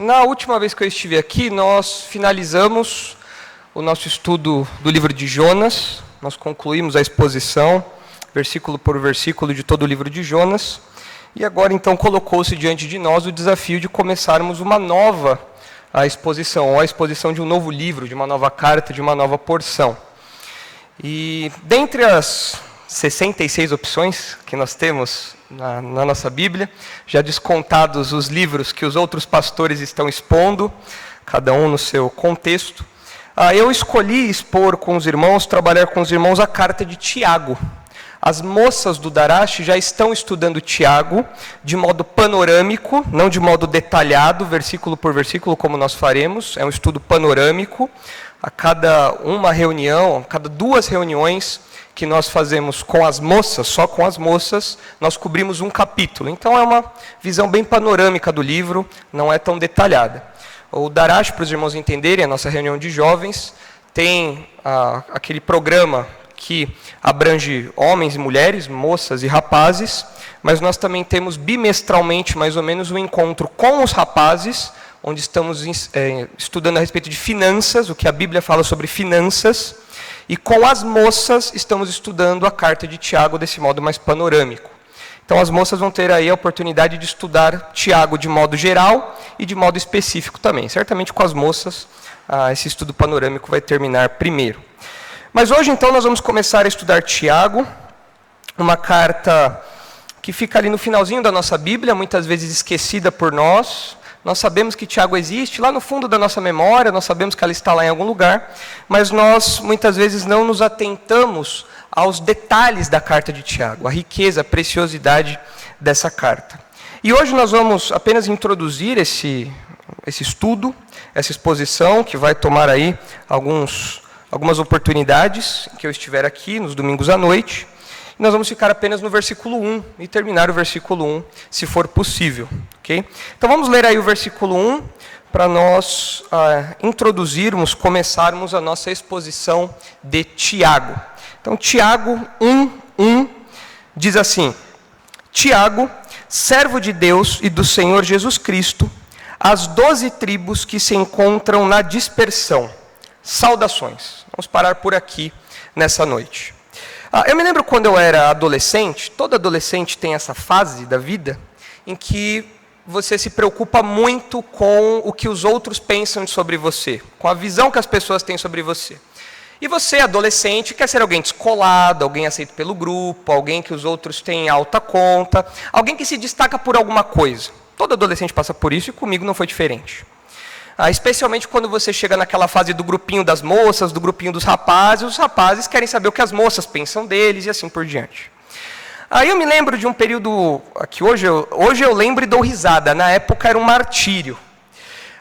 na última vez que eu estive aqui, nós finalizamos o nosso estudo do livro de Jonas, nós concluímos a exposição, versículo por versículo, de todo o livro de Jonas, e agora então colocou-se diante de nós o desafio de começarmos uma nova exposição, ou a exposição de um novo livro, de uma nova carta, de uma nova porção. E dentre as 66 opções que nós temos na nossa Bíblia, já descontados os livros que os outros pastores estão expondo, cada um no seu contexto, eu escolhi expor com os irmãos, trabalhar com os irmãos a carta de Tiago. As moças do Darash já estão estudando Tiago de modo panorâmico, não de modo detalhado, versículo por versículo, como nós faremos, é um estudo panorâmico. A cada uma reunião, a cada 2 reuniões que nós fazemos com as moças, só com as moças, nós cobrimos um capítulo. Então é uma visão bem panorâmica do livro, não é tão detalhada. O Darash, para os irmãos entenderem, a nossa reunião de jovens, tem aquele programa que abrange homens e mulheres, moças e rapazes, mas nós também temos bimestralmente, mais ou menos, um encontro com os rapazes, onde estamos estudando a respeito de finanças, o que a Bíblia fala sobre finanças, e com as moças estamos estudando a carta de Tiago desse modo mais panorâmico. Então as moças vão ter aí a oportunidade de estudar Tiago de modo geral e de modo específico também. Certamente com as moças esse estudo panorâmico vai terminar primeiro. Mas hoje então nós vamos começar a estudar Tiago, uma carta que fica ali no finalzinho da nossa Bíblia, muitas vezes esquecida por nós. Nós sabemos que Tiago existe, lá no fundo da nossa memória, nós sabemos que ela está lá em algum lugar, mas nós muitas vezes não nos atentamos aos detalhes da carta de Tiago, a riqueza, a preciosidade dessa carta. E hoje nós vamos apenas introduzir esse estudo, essa exposição, que vai tomar aí algumas oportunidades que eu estiver aqui, nos domingos à noite. Nós vamos ficar apenas no versículo 1 e terminar o versículo 1, se for possível. Okay? Então vamos ler aí o versículo 1, para nós introduzirmos, começarmos a nossa exposição de Tiago. Então Tiago 1:1 diz assim: Tiago, servo de Deus e do Senhor Jesus Cristo, às 12 tribos que se encontram na dispersão. Saudações. Vamos parar por aqui nessa noite. Eu me lembro quando eu era adolescente, todo adolescente tem essa fase da vida em que você se preocupa muito com o que os outros pensam sobre você, com a visão que as pessoas têm sobre você. E você, adolescente, quer ser alguém descolado, alguém aceito pelo grupo, alguém que os outros têm alta conta, alguém que se destaca por alguma coisa. Todo adolescente passa por isso e comigo não foi diferente. Especialmente quando você chega naquela fase do grupinho das moças, do grupinho dos rapazes, os rapazes querem saber o que as moças pensam deles e assim por diante. Aí eu me lembro de um período que hoje eu lembro e dou risada, na época era um martírio.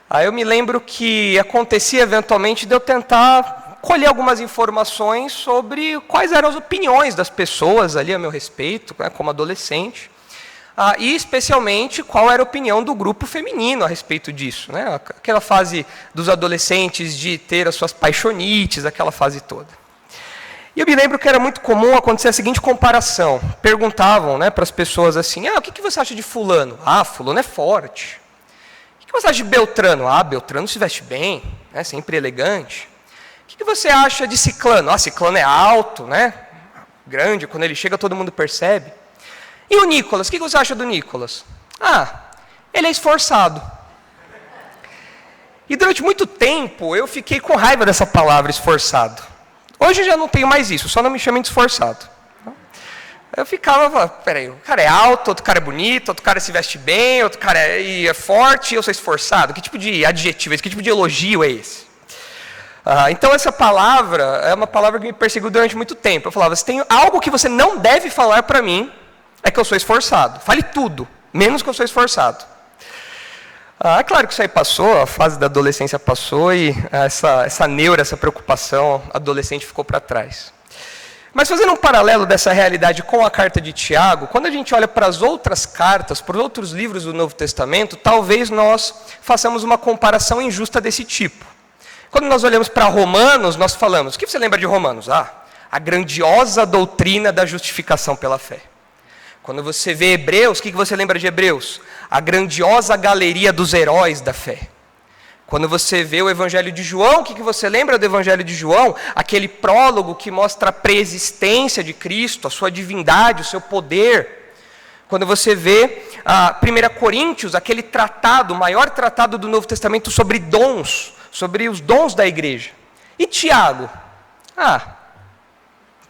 Aí eu me lembro que acontecia eventualmente de eu tentar colher algumas informações sobre quais eram as opiniões das pessoas ali a meu respeito, né, como adolescente. E especialmente qual era a opinião do grupo feminino a respeito disso, né? Aquela fase dos adolescentes de ter as suas paixonites, aquela fase toda. E eu me lembro que era muito comum acontecer a seguinte comparação. Perguntavam, né, para as pessoas assim: o que você acha de fulano? Fulano é forte. O que você acha de Beltrano? Beltrano se veste bem, né, sempre elegante. O que você acha de Ciclano? Ciclano é alto, né, grande, quando ele chega todo mundo percebe. E o Nicolas, o que você acha do Nicolas? Ele é esforçado. E durante muito tempo eu fiquei com raiva dessa palavra, esforçado. Hoje eu já não tenho mais isso, só não me chamem de esforçado. Eu ficava, peraí, o cara é alto, outro cara é bonito, outro cara se veste bem, outro cara é forte e eu sou esforçado. Que tipo de adjetivo é esse? Que tipo de elogio é esse? Então essa palavra é uma palavra que me perseguiu durante muito tempo. Eu falava, se tem algo que você não deve falar para mim, é que eu sou esforçado. Fale tudo, menos que eu sou esforçado. É claro que isso aí passou, a fase da adolescência passou e essa neura, essa preocupação, adolescente ficou para trás. Mas fazendo um paralelo dessa realidade com a carta de Tiago, quando a gente olha para as outras cartas, para os outros livros do Novo Testamento, talvez nós façamos uma comparação injusta desse tipo. Quando nós olhamos para Romanos, nós falamos, o que você lembra de Romanos? A grandiosa doutrina da justificação pela fé. Quando você vê Hebreus, o que você lembra de Hebreus? A grandiosa galeria dos heróis da fé. Quando você vê o Evangelho de João, o que você lembra do Evangelho de João? Aquele prólogo que mostra a preexistência de Cristo, a sua divindade, o seu poder. Quando você vê a 1 Coríntios, aquele tratado, o maior tratado do Novo Testamento sobre dons, sobre os dons da igreja. E Tiago?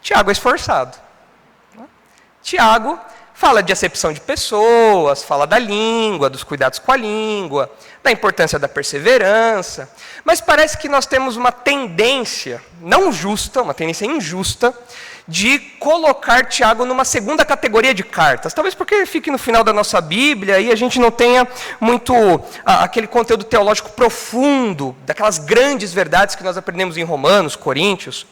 Tiago é esforçado. Tiago fala de acepção de pessoas, fala da língua, dos cuidados com a língua, da importância da perseverança. Mas parece que nós temos uma tendência, não justa, uma tendência injusta, de colocar Tiago numa segunda categoria de cartas. Talvez porque fique no final da nossa Bíblia e a gente não tenha muito aquele conteúdo teológico profundo, daquelas grandes verdades que nós aprendemos em Romanos, Coríntios,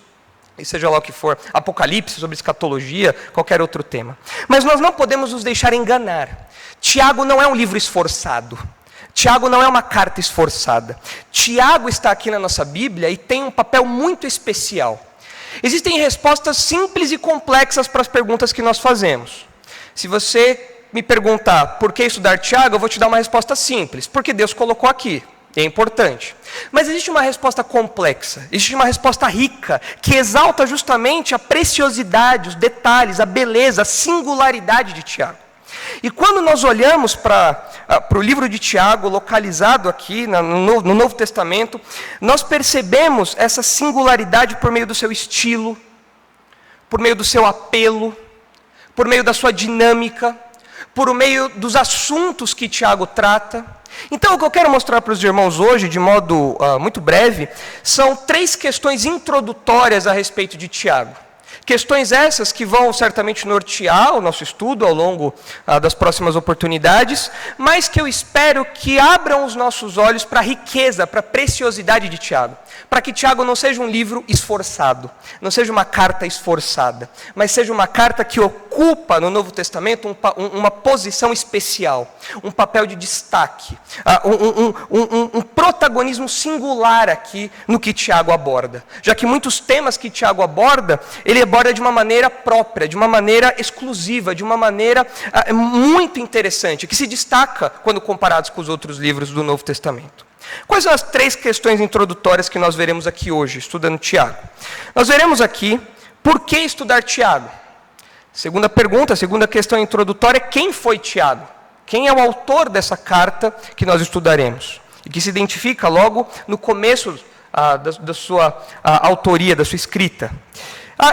e seja lá o que for, Apocalipse, sobre escatologia, qualquer outro tema. Mas nós não podemos nos deixar enganar. Tiago não é um livro esforçado. Tiago não é uma carta esforçada. Tiago está aqui na nossa Bíblia e tem um papel muito especial. Existem respostas simples e complexas para as perguntas que nós fazemos. Se você me perguntar por que estudar Tiago, eu vou te dar uma resposta simples. Porque Deus colocou aqui. É importante. Mas existe uma resposta complexa, existe uma resposta rica, que exalta justamente a preciosidade, os detalhes, a beleza, a singularidade de Tiago. E quando nós olhamos para o livro de Tiago, localizado aqui no Novo Testamento, nós percebemos essa singularidade por meio do seu estilo, por meio do seu apelo, por meio da sua dinâmica, por meio dos assuntos que Tiago trata. Então, o que eu quero mostrar para os irmãos hoje, de modo muito breve, são 3 questões introdutórias a respeito de Tiago. Questões essas que vão certamente nortear o nosso estudo ao longo das próximas oportunidades, mas que eu espero que abram os nossos olhos para a riqueza, para a preciosidade de Tiago. Para que Tiago não seja um livro esforçado, não seja uma carta esforçada, mas seja uma carta que ocupa no Novo Testamento uma posição especial, um papel de destaque, um protagonismo singular aqui no que Tiago aborda. Já que muitos temas que Tiago aborda, ele aborda de uma maneira própria, de uma maneira exclusiva, de uma maneira muito interessante, que se destaca quando comparados com os outros livros do Novo Testamento. Quais são as 3 questões introdutórias que nós veremos aqui hoje, estudando Tiago? Nós veremos aqui, por que estudar Tiago? Segunda pergunta, a segunda questão introdutória, quem foi Tiago? Quem é o autor dessa carta que nós estudaremos? E que se identifica logo no começo da sua autoria, da sua escrita.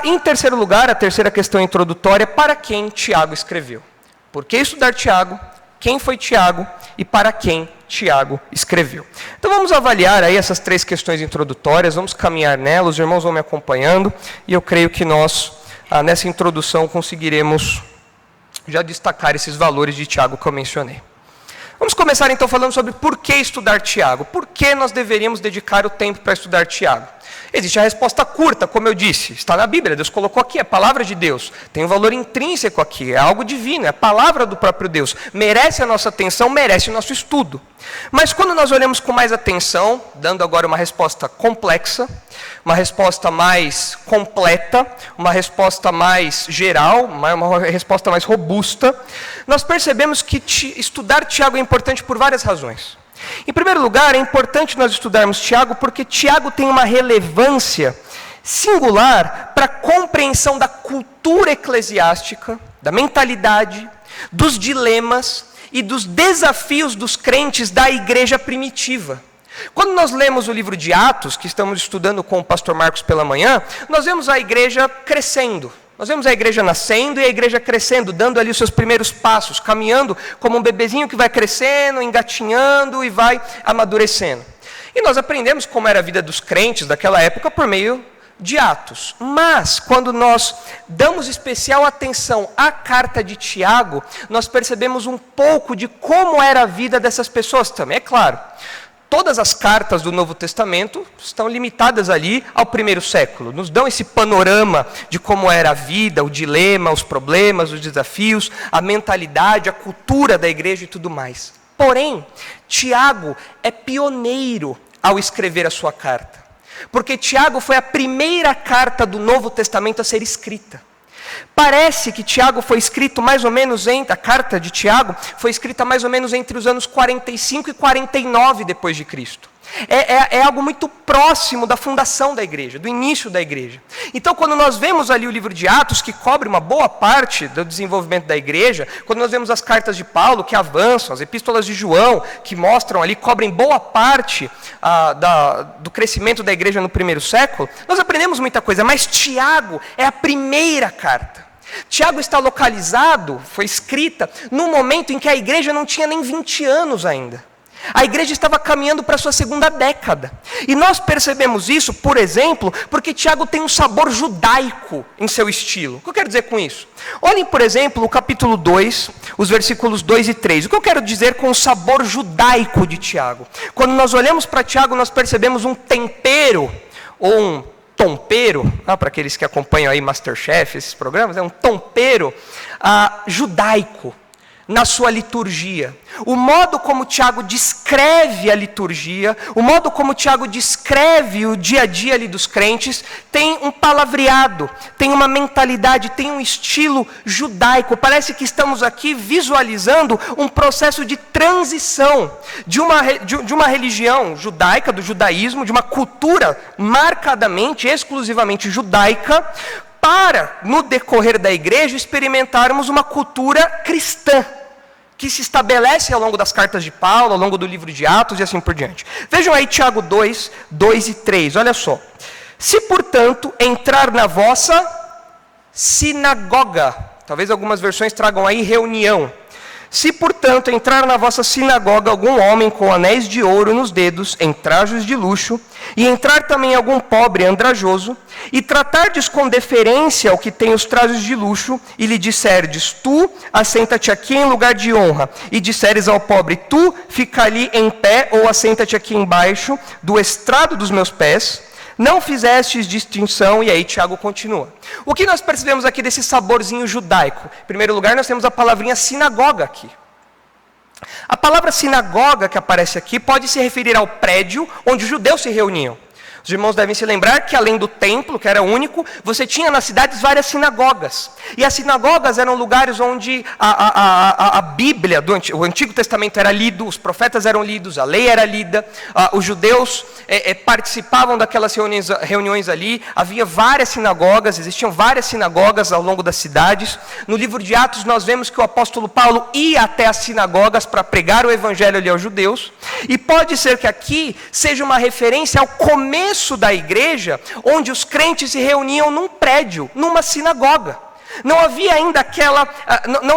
Em terceiro lugar, a terceira questão introdutória, para quem Tiago escreveu? Por que estudar Tiago? Quem foi Tiago e para quem Tiago escreveu? Então vamos avaliar aí essas 3 questões introdutórias, vamos caminhar nelas, os irmãos vão me acompanhando, e eu creio que nós, nessa introdução, conseguiremos já destacar esses valores de Tiago que eu mencionei. Vamos começar então falando sobre por que estudar Tiago, por que nós deveríamos dedicar o tempo para estudar Tiago. Existe a resposta curta, como eu disse, está na Bíblia, Deus colocou aqui, é a palavra de Deus, tem um valor intrínseco aqui, é algo divino, é a palavra do próprio Deus, merece a nossa atenção, merece o nosso estudo. Mas quando nós olhamos com mais atenção, dando agora uma resposta complexa, uma resposta mais completa, uma resposta mais geral, uma resposta mais robusta, nós percebemos que estudar Tiago é importante por várias razões. Em primeiro lugar, é importante nós estudarmos Tiago porque Tiago tem uma relevância singular para a compreensão da cultura eclesiástica, da mentalidade, dos dilemas e dos desafios dos crentes da igreja primitiva. Quando nós lemos o livro de Atos, que estamos estudando com o pastor Marcos pela manhã, nós vemos a igreja crescendo. Nós vemos a igreja nascendo e a igreja crescendo, dando ali os seus primeiros passos, caminhando como um bebezinho que vai crescendo, engatinhando e vai amadurecendo. E nós aprendemos como era a vida dos crentes daquela época por meio de Atos. Mas, quando nós damos especial atenção à carta de Tiago, nós percebemos um pouco de como era a vida dessas pessoas também. É claro, todas as cartas do Novo Testamento estão limitadas ali ao 1º século. Nos dão esse panorama de como era a vida, o dilema, os problemas, os desafios, a mentalidade, a cultura da igreja e tudo mais. Porém, Tiago é pioneiro ao escrever a sua carta. Porque Tiago foi a primeira carta do Novo Testamento a ser escrita. Parece que Tiago foi escrito mais ou menos a carta de Tiago foi escrita mais ou menos entre os anos 45 e 49 depois de Cristo. É algo muito próximo da fundação da igreja, do início da igreja. Então, quando nós vemos ali o livro de Atos, que cobre uma boa parte do desenvolvimento da igreja, quando nós vemos as cartas de Paulo, que avançam, as epístolas de João, que mostram ali, cobrem boa parte do crescimento da igreja no primeiro século, nós aprendemos muita coisa, mas Tiago é a primeira carta. Tiago está localizado, foi escrita, no momento em que a igreja não tinha nem 20 anos ainda. A igreja estava caminhando para a sua segunda década. E nós percebemos isso, por exemplo, porque Tiago tem um sabor judaico em seu estilo. O que eu quero dizer com isso? Olhem, por exemplo, o capítulo 2, os versículos 2 e 3. O que eu quero dizer com o sabor judaico de Tiago? Quando nós olhamos para Tiago, nós percebemos um tempero, ou um tompeiro, para aqueles que acompanham aí Masterchef, esses programas, é um tompeiro judaico na sua liturgia. O modo como Tiago descreve a liturgia, o modo como Tiago descreve o dia a dia ali dos crentes, tem um palavreado, tem uma mentalidade, tem um estilo judaico. Parece que estamos aqui visualizando um processo de transição de uma religião judaica, do judaísmo, de uma cultura marcadamente, exclusivamente judaica, para, no decorrer da igreja, experimentarmos uma cultura cristã, que se estabelece ao longo das cartas de Paulo, ao longo do livro de Atos e assim por diante. Vejam aí Tiago 2, 2 e 3, olha só. Se, portanto, entrar na vossa sinagoga, talvez algumas versões tragam aí reunião. Se, portanto, entrar na vossa sinagoga algum homem com anéis de ouro nos dedos, em trajos de luxo, e entrar também algum pobre andrajoso, e tratardes com deferência ao que tem os trajos de luxo, e lhe disserdes, tu, assenta-te aqui em lugar de honra, e disseres ao pobre, tu, fica ali em pé, ou assenta-te aqui embaixo, do estrado dos meus pés, não fizestes distinção, e aí Tiago continua. O que nós percebemos aqui desse saborzinho judaico? Em primeiro lugar, nós temos a palavrinha sinagoga aqui. A palavra sinagoga que aparece aqui pode se referir ao prédio onde os judeus se reuniam. Os irmãos devem se lembrar que além do templo, que era único, você tinha nas cidades várias sinagogas. E as sinagogas eram lugares onde a Bíblia, o Antigo Testamento era lido, os profetas eram lidos, a lei era lida, os judeus participavam daquelas reuniões ali. Havia várias sinagogas, existiam várias sinagogas ao longo das cidades. No livro de Atos nós vemos que o apóstolo Paulo ia até as sinagogas para pregar o evangelho ali aos judeus. E pode ser que aqui seja uma referência ao começo da igreja, onde os crentes se reuniam num prédio, numa sinagoga. Não havia ainda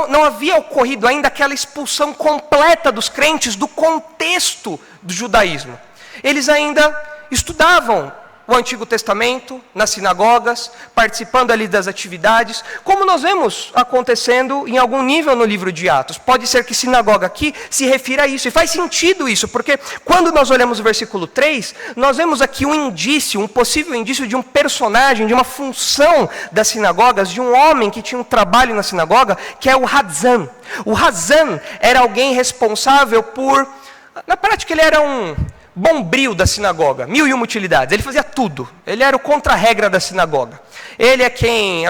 não havia ocorrido ainda aquela expulsão completa dos crentes do contexto do judaísmo. Eles ainda estudavam o Antigo Testamento nas sinagogas, participando ali das atividades, como nós vemos acontecendo em algum nível no livro de Atos. Pode ser que sinagoga aqui se refira a isso, e faz sentido isso, porque quando nós olhamos o versículo 3, nós vemos aqui um possível indício de um personagem, de uma função das sinagogas, de um homem que tinha um trabalho na sinagoga, que é o Hazan. O Hazan era alguém responsável por, na prática ele era um bombril da sinagoga, 1001 utilidades, ele fazia tudo, ele era o contra-regra da sinagoga. Ele é quem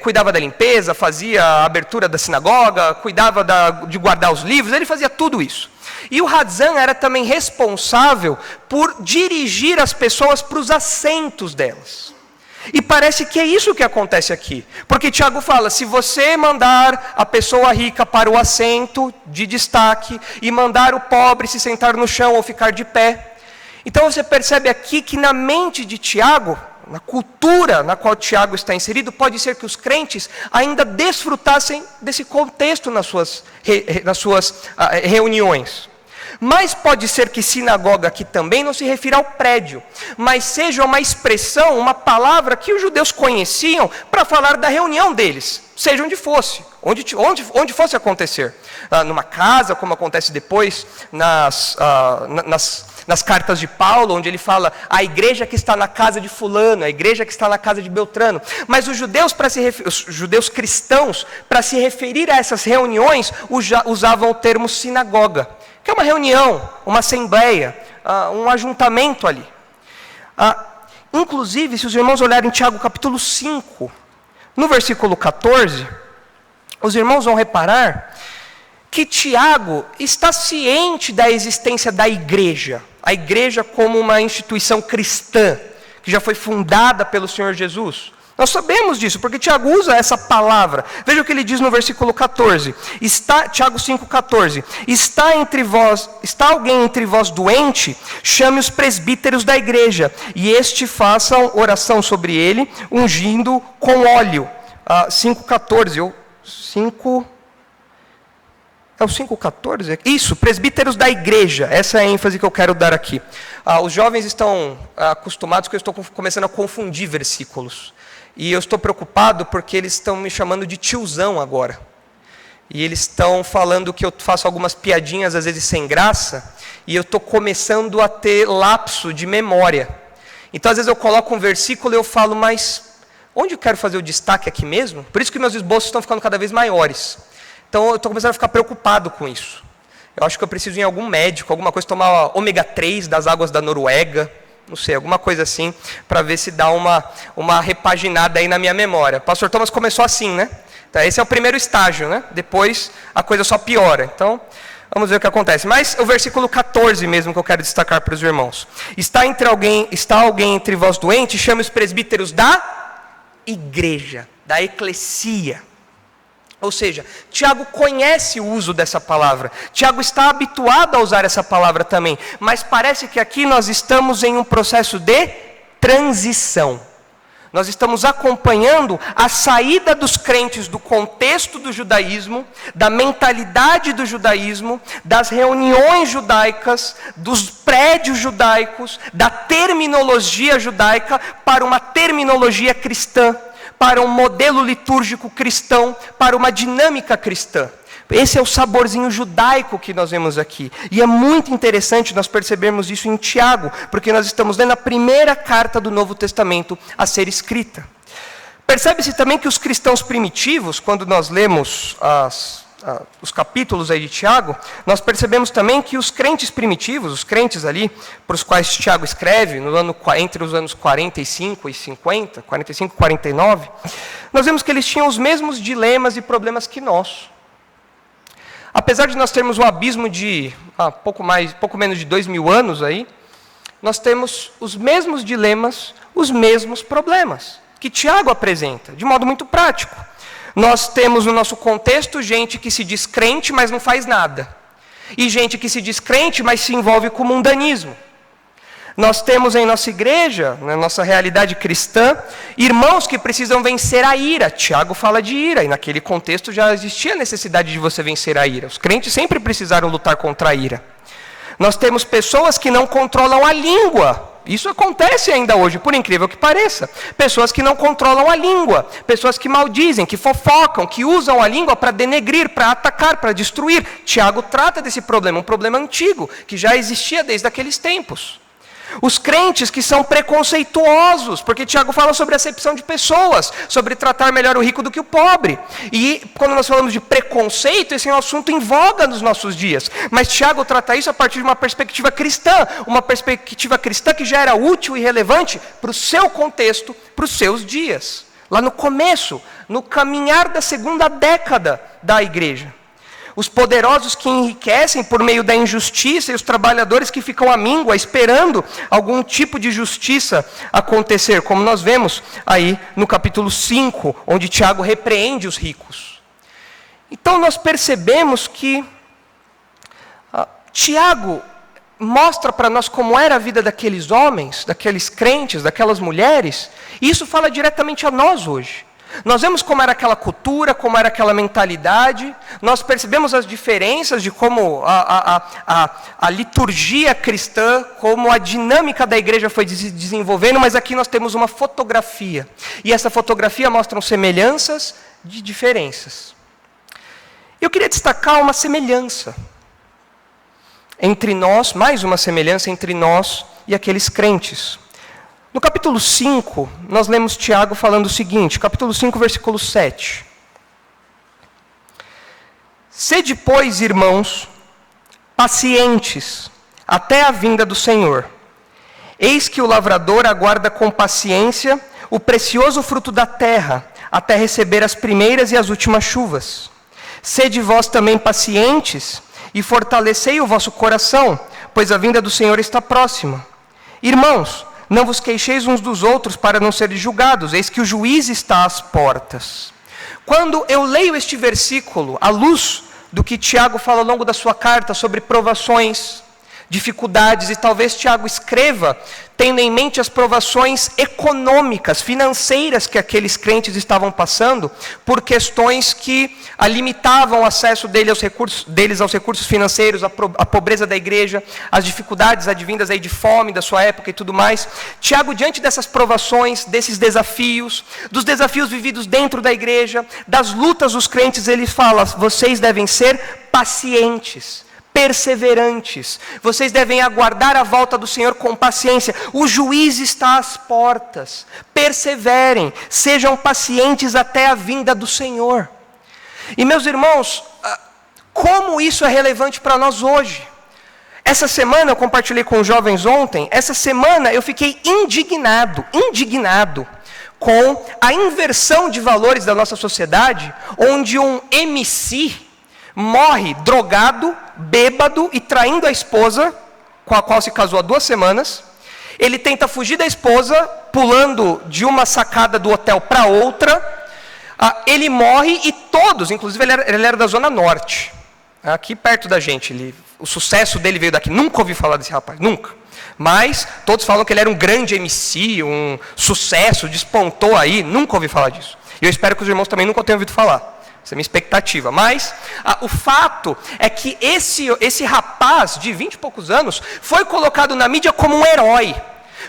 cuidava da limpeza, fazia a abertura da sinagoga, cuidava de guardar os livros, ele fazia tudo isso. E o Hazan era também responsável por dirigir as pessoas para os assentos delas. E parece que é isso que acontece aqui. Porque Tiago fala, se você mandar a pessoa rica para o assento de destaque e mandar o pobre se sentar no chão ou ficar de pé. Então você percebe aqui que na mente de Tiago, na cultura na qual Tiago está inserido, pode ser que os crentes ainda desfrutassem desse contexto nas suas reuniões. Mas pode ser que sinagoga aqui também não se refira ao prédio, mas seja uma expressão, uma palavra que os judeus conheciam para falar da reunião deles, seja onde fosse, onde fosse acontecer. Numa casa, como acontece depois nas cartas de Paulo, onde ele fala a igreja que está na casa de fulano, a igreja que está na casa de Beltrano. Mas os judeus cristãos, para se referir a essas reuniões, usavam o termo sinagoga, que é uma reunião, uma assembleia, um ajuntamento ali. Inclusive, se os irmãos olharem Tiago capítulo 5, No versículo 14, os irmãos vão reparar que Tiago está ciente da existência da igreja. A igreja como uma instituição cristã, que já foi fundada pelo Senhor Jesus. Nós sabemos disso, porque Tiago usa essa palavra. Veja o que ele diz no versículo 14. Tiago 5,14. Está alguém entre vós doente? Chame os presbíteros da igreja, e façam oração sobre ele, ungindo com óleo. 5,14. É o 5,14? Isso, presbíteros da igreja. Essa é a ênfase que eu quero dar aqui. Os jovens estão acostumados que eu estou começando a confundir versículos. E eu estou preocupado porque eles estão me chamando de tiozão agora. E eles estão falando que eu faço algumas piadinhas, às vezes sem graça, e eu estou começando a ter lapso de memória. Então, às vezes eu coloco um versículo e eu falo, mas onde eu quero fazer o destaque aqui mesmo? Por isso que meus esboços estão ficando cada vez maiores. Então, eu estou começando a ficar preocupado com isso. Eu acho que eu preciso ir em algum médico, alguma coisa, tomar ômega 3 das águas da Noruega, não sei, alguma coisa assim, para ver se dá uma repaginada aí na minha memória. O pastor Thomas começou assim, né? Então, esse é o primeiro estágio, né? Depois a coisa só piora. Então, vamos ver o que acontece. Mas o versículo 14 mesmo que eu quero destacar para os irmãos. Está alguém entre vós doente? Chame os presbíteros da igreja, da eclesia. Ou seja, Tiago conhece o uso dessa palavra. Tiago está habituado a usar essa palavra também. Mas parece que aqui nós estamos em um processo de transição. Nós estamos acompanhando a saída dos crentes do contexto do judaísmo, da mentalidade do judaísmo, das reuniões judaicas, dos prédios judaicos, da terminologia judaica para uma terminologia cristã, para um modelo litúrgico cristão, para uma dinâmica cristã. Esse é o saborzinho judaico que nós vemos aqui. E é muito interessante nós percebermos isso em Tiago, porque nós estamos lendo a primeira carta do Novo Testamento a ser escrita. Percebe-se também que os cristãos primitivos, quando nós lemos os capítulos aí de Tiago, nós percebemos também que os crentes primitivos, os crentes ali, para os quais Tiago escreve, entre os anos 45 e 50, 45 e 49, nós vemos que eles tinham os mesmos dilemas e problemas que nós. Apesar de nós termos um abismo de pouco menos de 2000 anos aí, nós temos os mesmos dilemas, os mesmos problemas que Tiago apresenta, de modo muito prático. Nós temos no nosso contexto gente que se diz crente, mas não faz nada. E gente que se diz crente, mas se envolve com o mundanismo. Nós temos em nossa igreja, na nossa realidade cristã, irmãos que precisam vencer a ira. Tiago fala de ira, e naquele contexto já existia a necessidade de você vencer a ira. Os crentes sempre precisaram lutar contra a ira. Nós temos pessoas que não controlam a língua. Isso acontece ainda hoje, por incrível que pareça. Pessoas que não controlam a língua, pessoas que maldizem, que fofocam, que usam a língua para denegrir, para atacar, para destruir. Tiago trata desse problema, um problema antigo, que já existia desde aqueles tempos. Os crentes que são preconceituosos, porque Tiago fala sobre acepção de pessoas, sobre tratar melhor o rico do que o pobre. E quando nós falamos de preconceito, esse é um assunto em voga nos nossos dias. Mas Tiago trata isso a partir de uma perspectiva cristã que já era útil e relevante para o seu contexto, para os seus dias. Lá no começo, no caminhar da segunda década da igreja. Os poderosos que enriquecem por meio da injustiça e os trabalhadores que ficam à míngua esperando algum tipo de justiça acontecer, como nós vemos aí no capítulo 5, onde Tiago repreende os ricos. Então nós percebemos que Tiago mostra para nós como era a vida daqueles homens, daqueles crentes, daquelas mulheres, e isso fala diretamente a nós hoje. Nós vemos como era aquela cultura, como era aquela mentalidade, nós percebemos as diferenças de como a liturgia cristã, como a dinâmica da igreja foi se desenvolvendo, mas aqui nós temos uma fotografia, e essa fotografia mostra semelhanças de diferenças. Eu queria destacar uma semelhança entre nós, mais uma semelhança entre nós e aqueles crentes. No capítulo 5, nós lemos Tiago falando o seguinte, capítulo 5, versículo 7. Sede, pois, irmãos, pacientes, até a vinda do Senhor. Eis que o lavrador aguarda com paciência o precioso fruto da terra, até receber as primeiras e as últimas chuvas. Sede vós também pacientes, e fortalecei o vosso coração, pois a vinda do Senhor está próxima. Irmãos, não vos queixeis uns dos outros para não serem julgados, eis que o juiz está às portas. Quando eu leio este versículo, à luz do que Tiago fala ao longo da sua carta sobre provações, dificuldades, e talvez Tiago escreva tendo em mente as provações econômicas, financeiras que aqueles crentes estavam passando, por questões que limitavam o acesso deles aos recursos financeiros, a pobreza da igreja, as dificuldades advindas aí de fome da sua época e tudo mais. Tiago, diante dessas provações, desses desafios, dos desafios vividos dentro da igreja, das lutas dos crentes, ele fala: vocês devem ser pacientes, perseverantes, vocês devem aguardar a volta do Senhor com paciência, o juiz está às portas, perseverem, sejam pacientes até a vinda do Senhor. E meus irmãos, como isso é relevante para nós hoje? Essa semana, eu compartilhei com os jovens ontem, essa semana eu fiquei indignado com a inversão de valores da nossa sociedade, onde um MC morre drogado, bêbado e traindo a esposa, com a qual se casou há 2 semanas. Ele tenta fugir da esposa, pulando de uma sacada do hotel para outra. Ele morre e todos, inclusive ele era da Zona Norte, aqui perto da gente. O sucesso dele veio daqui. Nunca ouvi falar desse rapaz, nunca. Mas todos falam que ele era um grande MC, um sucesso, despontou aí. Nunca ouvi falar disso. E eu espero que os irmãos também nunca tenham ouvido falar. Essa é a minha expectativa. Mas o fato é que esse rapaz de 20 e poucos anos foi colocado na mídia como um herói.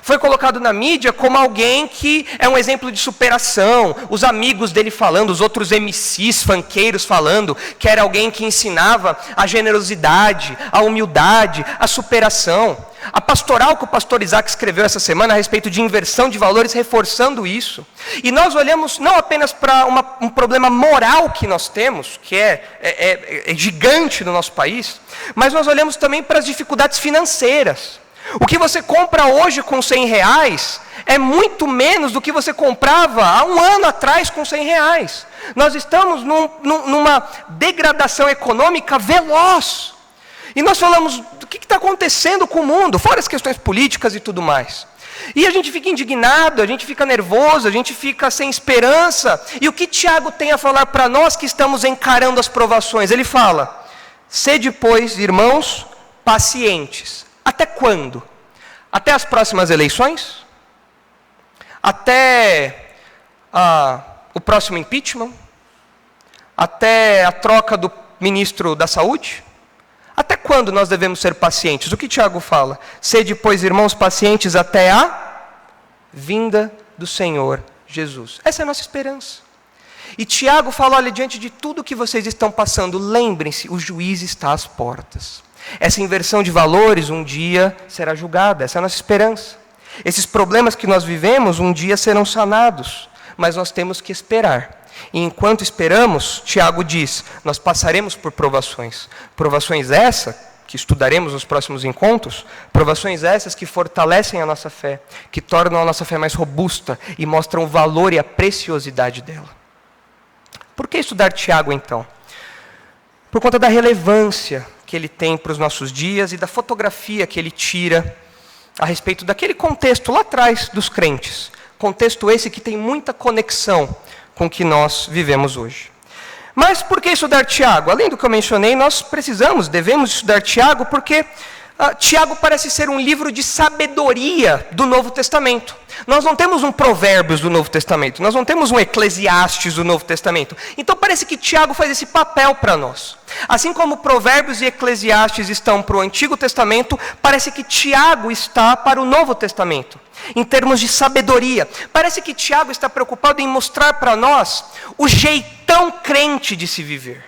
Foi colocado na mídia como alguém que é um exemplo de superação. Os amigos dele falando, os outros MCs, funkeiros falando, que era alguém que ensinava a generosidade, a humildade, a superação. A pastoral que o pastor Isaac escreveu essa semana a respeito de inversão de valores, reforçando isso. E nós olhamos não apenas para um problema moral que nós temos, que é gigante no nosso país, mas nós olhamos também para as dificuldades financeiras. O que você compra hoje com R$100 é muito menos do que você comprava há 1 ano atrás com R$100. Nós estamos numa degradação econômica veloz. E nós falamos, o que está acontecendo com o mundo? Fora as questões políticas e tudo mais. E a gente fica indignado, a gente fica nervoso, a gente fica sem esperança. E o que Tiago tem a falar para nós que estamos encarando as provações? Ele fala: sede, pois, irmãos, pacientes. Até quando? Até as próximas eleições? Até o próximo impeachment? Até a troca do ministro da Saúde? Até quando nós devemos ser pacientes? O que Tiago fala? Sede, pois, irmãos, pacientes até a vinda do Senhor Jesus. Essa é a nossa esperança. E Tiago fala: olha, diante de tudo que vocês estão passando, lembrem-se, o juiz está às portas. Essa inversão de valores um dia será julgada, essa é a nossa esperança. Esses problemas que nós vivemos um dia serão sanados, mas nós temos que esperar. E enquanto esperamos, Tiago diz, nós passaremos por provações. Provações essas, que estudaremos nos próximos encontros, provações essas que fortalecem a nossa fé, que tornam a nossa fé mais robusta e mostram o valor e a preciosidade dela. Por que estudar Tiago, então? Por conta da relevância que ele tem para os nossos dias e da fotografia que ele tira a respeito daquele contexto lá atrás dos crentes. Contexto esse que tem muita conexão com o que nós vivemos hoje. Mas por que estudar Tiago? Além do que eu mencionei, nós devemos estudar Tiago porque Tiago parece ser um livro de sabedoria do Novo Testamento. Nós não temos um Provérbios do Novo Testamento, nós não temos um Eclesiastes do Novo Testamento. Então parece que Tiago faz esse papel para nós. Assim como Provérbios e Eclesiastes estão para o Antigo Testamento, parece que Tiago está para o Novo Testamento. Em termos de sabedoria, parece que Tiago está preocupado em mostrar para nós o jeitão crente de se viver.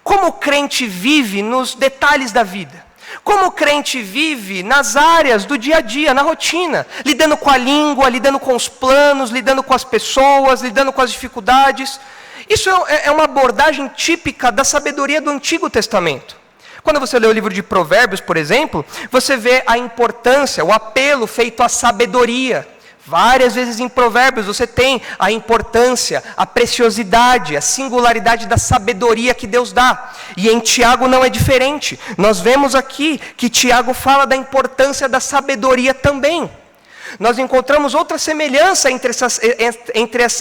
Como o crente vive nos detalhes da vida. Como o crente vive nas áreas do dia a dia, na rotina, lidando com a língua, lidando com os planos, lidando com as pessoas, lidando com as dificuldades. Isso é uma abordagem típica da sabedoria do Antigo Testamento. Quando você lê o livro de Provérbios, por exemplo, você vê a importância, o apelo feito à sabedoria, Várias vezes em Provérbios você tem a importância, a preciosidade, a singularidade da sabedoria que Deus dá. E em Tiago não é diferente. Nós vemos aqui que Tiago fala da importância da sabedoria também. Nós encontramos outra semelhança entre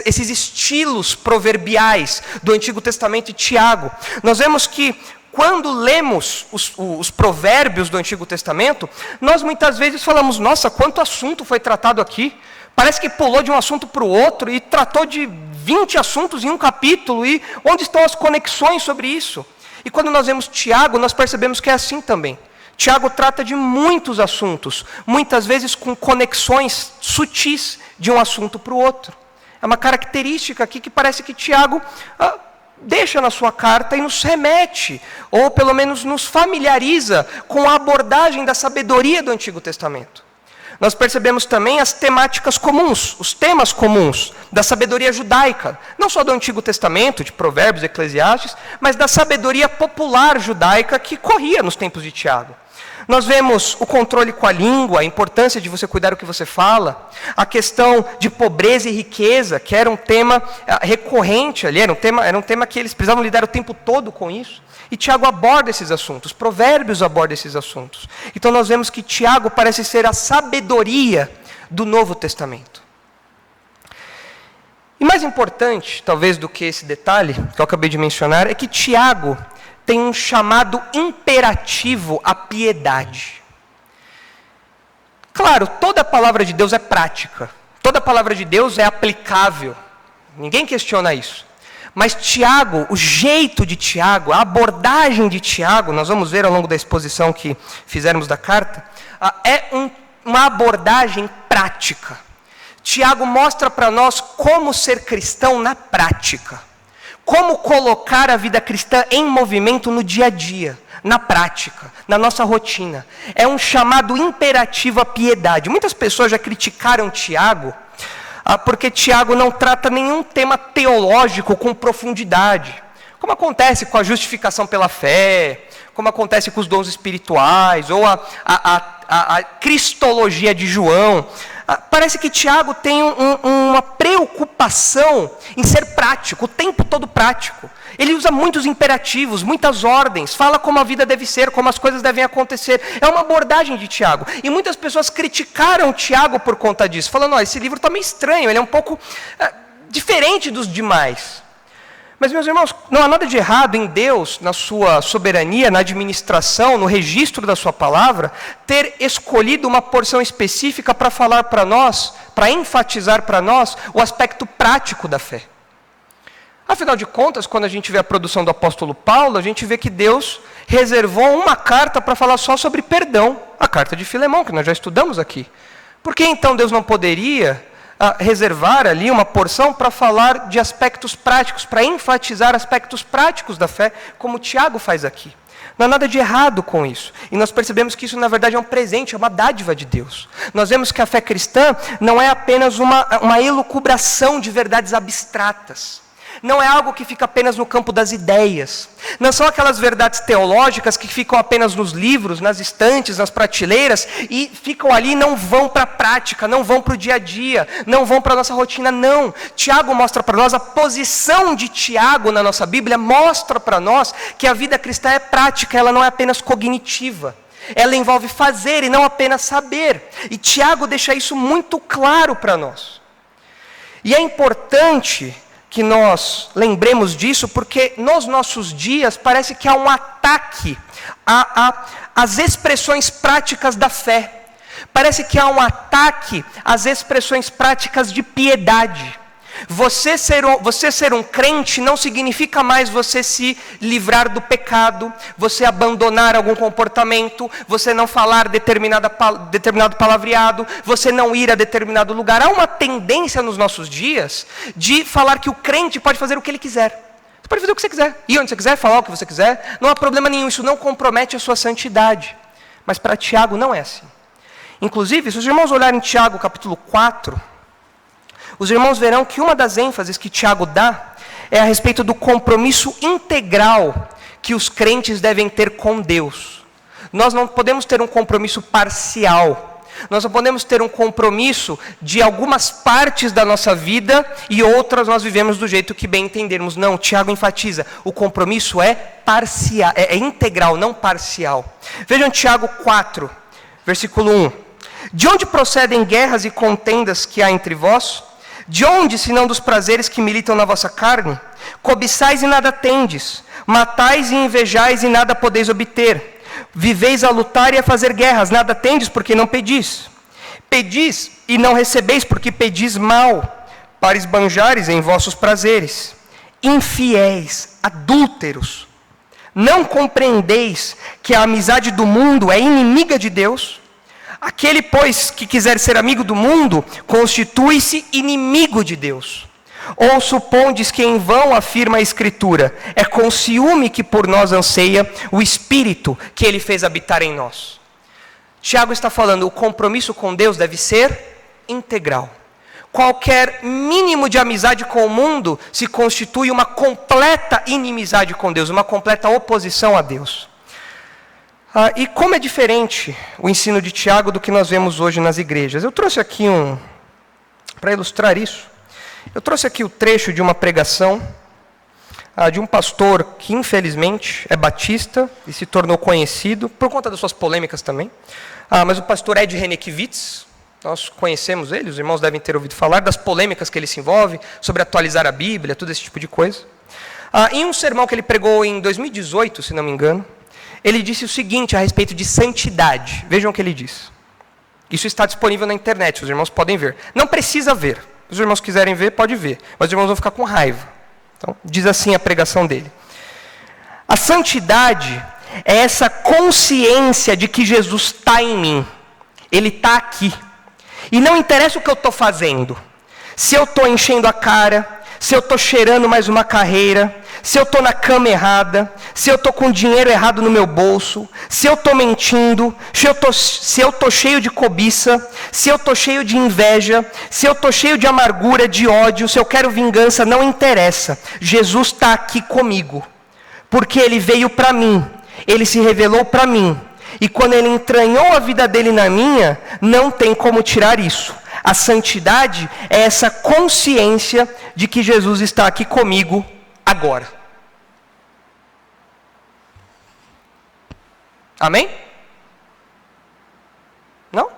esses estilos proverbiais do Antigo Testamento e Tiago. Nós vemos que quando lemos os provérbios do Antigo Testamento, nós muitas vezes falamos, nossa, quanto assunto foi tratado aqui. Parece que pulou de um assunto para o outro e tratou de 20 assuntos em um capítulo. E onde estão as conexões sobre isso? E quando nós vemos Tiago, nós percebemos que é assim também. Tiago trata de muitos assuntos, muitas vezes com conexões sutis de um assunto para o outro. É uma característica aqui que parece que Tiago deixa na sua carta e nos remete, ou pelo menos nos familiariza com a abordagem da sabedoria do Antigo Testamento. Nós percebemos também as temáticas comuns, os temas comuns da sabedoria judaica, não só do Antigo Testamento, de Provérbios, Eclesiastes, mas da sabedoria popular judaica que corria nos tempos de Tiago. Nós vemos o controle com a língua, a importância de você cuidar do que você fala, a questão de pobreza e riqueza, que era um tema recorrente ali, era um tema que eles precisavam lidar o tempo todo com isso. E Tiago aborda esses assuntos, Provérbios aborda esses assuntos. Então nós vemos que Tiago parece ser a sabedoria do Novo Testamento. E mais importante, talvez, do que esse detalhe que eu acabei de mencionar, é que Tiago tem um chamado imperativo à piedade. Claro, toda a palavra de Deus é prática, toda a palavra de Deus é aplicável, ninguém questiona isso. Mas Tiago, o jeito de Tiago, a abordagem de Tiago, nós vamos ver ao longo da exposição que fizermos da carta, uma abordagem prática. Tiago mostra para nós como ser cristão na prática. Como colocar a vida cristã em movimento no dia a dia, na prática, na nossa rotina. É um chamado imperativo à piedade. Muitas pessoas já criticaram Tiago, porque Tiago não trata nenhum tema teológico com profundidade. Como acontece com a justificação pela fé, como acontece com os dons espirituais, ou a cristologia de João. Parece que Tiago tem uma preocupação em ser prático, o tempo todo prático. Ele usa muitos imperativos, muitas ordens, fala como a vida deve ser, como as coisas devem acontecer. É uma abordagem de Tiago. E muitas pessoas criticaram Tiago por conta disso, falando, esse livro está meio estranho, ele é um pouco diferente dos demais. Mas, meus irmãos, não há nada de errado em Deus, na sua soberania, na administração, no registro da sua palavra, ter escolhido uma porção específica para falar para nós, para enfatizar para nós o aspecto prático da fé. Afinal de contas, quando a gente vê a produção do apóstolo Paulo, a gente vê que Deus reservou uma carta para falar só sobre perdão, a carta de Filemão, que nós já estudamos aqui. Por que então Deus não poderia reservar ali uma porção para falar de aspectos práticos, para enfatizar aspectos práticos da fé, como Tiago faz aqui? Não há nada de errado com isso. E nós percebemos que isso, na verdade, é um presente, é uma dádiva de Deus. Nós vemos que a fé cristã não é apenas uma elucubração de verdades abstratas. Não é algo que fica apenas no campo das ideias. Não são aquelas verdades teológicas que ficam apenas nos livros, nas estantes, nas prateleiras, e ficam ali e não vão para a prática, não vão para o dia a dia, não vão para a nossa rotina, não. Tiago mostra para nós, a posição de Tiago na nossa Bíblia mostra para nós que a vida cristã é prática, ela não é apenas cognitiva. Ela envolve fazer e não apenas saber. E Tiago deixa isso muito claro para nós. E é importante que nós lembremos disso, porque nos nossos dias parece que há um ataque às expressões práticas da fé. Parece que há um ataque às expressões práticas de piedade. Você ser um crente não significa mais você se livrar do pecado, você abandonar algum comportamento, você não falar determinado palavreado, você não ir a determinado lugar. Há uma tendência nos nossos dias de falar que o crente pode fazer o que ele quiser. Você pode fazer o que você quiser, ir onde você quiser, falar o que você quiser, não há problema nenhum, isso não compromete a sua santidade. Mas para Tiago não é assim. Inclusive, se os irmãos olharem Tiago capítulo 4, os irmãos verão que uma das ênfases que Tiago dá é a respeito do compromisso integral que os crentes devem ter com Deus. Nós não podemos ter um compromisso parcial. Nós não podemos ter um compromisso de algumas partes da nossa vida e outras nós vivemos do jeito que bem entendermos. Não, Tiago enfatiza, o compromisso é parcial, é integral, não parcial. Vejam Tiago 4, versículo 1. De onde procedem guerras e contendas que há entre vós? De onde, senão dos prazeres que militam na vossa carne? Cobiçais e nada tendes, matais e invejais e nada podeis obter. Viveis a lutar e a fazer guerras, nada tendes porque não pedis. Pedis e não recebeis porque pedis mal, para esbanjares em vossos prazeres. Infiéis, adúlteros, não compreendeis que a amizade do mundo é inimiga de Deus? Aquele, pois, que quiser ser amigo do mundo, constitui-se inimigo de Deus. Ou supondes que em vão afirma a Escritura, é com ciúme que por nós anseia o Espírito que Ele fez habitar em nós. Tiago está falando, o compromisso com Deus deve ser integral. Qualquer mínimo de amizade com o mundo se constitui uma completa inimizade com Deus, uma completa oposição a Deus. E como é diferente o ensino de Tiago do que nós vemos hoje nas igrejas? Eu trouxe aqui para ilustrar isso, eu trouxe aqui o trecho de uma pregação de um pastor que infelizmente é batista e se tornou conhecido, por conta das suas polêmicas também, mas o pastor Ed Renekiewicz, nós conhecemos ele, os irmãos devem ter ouvido falar das polêmicas que ele se envolve, sobre atualizar a Bíblia, tudo esse tipo de coisa. Em um sermão que ele pregou em 2018, se não me engano, ele disse o seguinte a respeito de santidade. Vejam o que ele diz. Isso está disponível na internet, os irmãos podem ver. Não precisa ver. Se os irmãos quiserem ver, pode ver. Mas os irmãos vão ficar com raiva. Então, diz assim a pregação dele. A santidade é essa consciência de que Jesus está em mim. Ele está aqui. E não interessa o que eu estou fazendo. Se eu estou enchendo a cara, se eu estou cheirando mais uma carreira, se eu estou na cama errada, se eu estou com dinheiro errado no meu bolso, se eu estou mentindo, se eu estou cheio de cobiça, se eu estou cheio de inveja, se eu estou cheio de amargura, de ódio, se eu quero vingança, não interessa. Jesus está aqui comigo, porque Ele veio para mim, Ele se revelou para mim, e quando Ele entranhou a vida dele na minha, não tem como tirar isso. A santidade é essa consciência de que Jesus está aqui comigo agora. Amém? Não?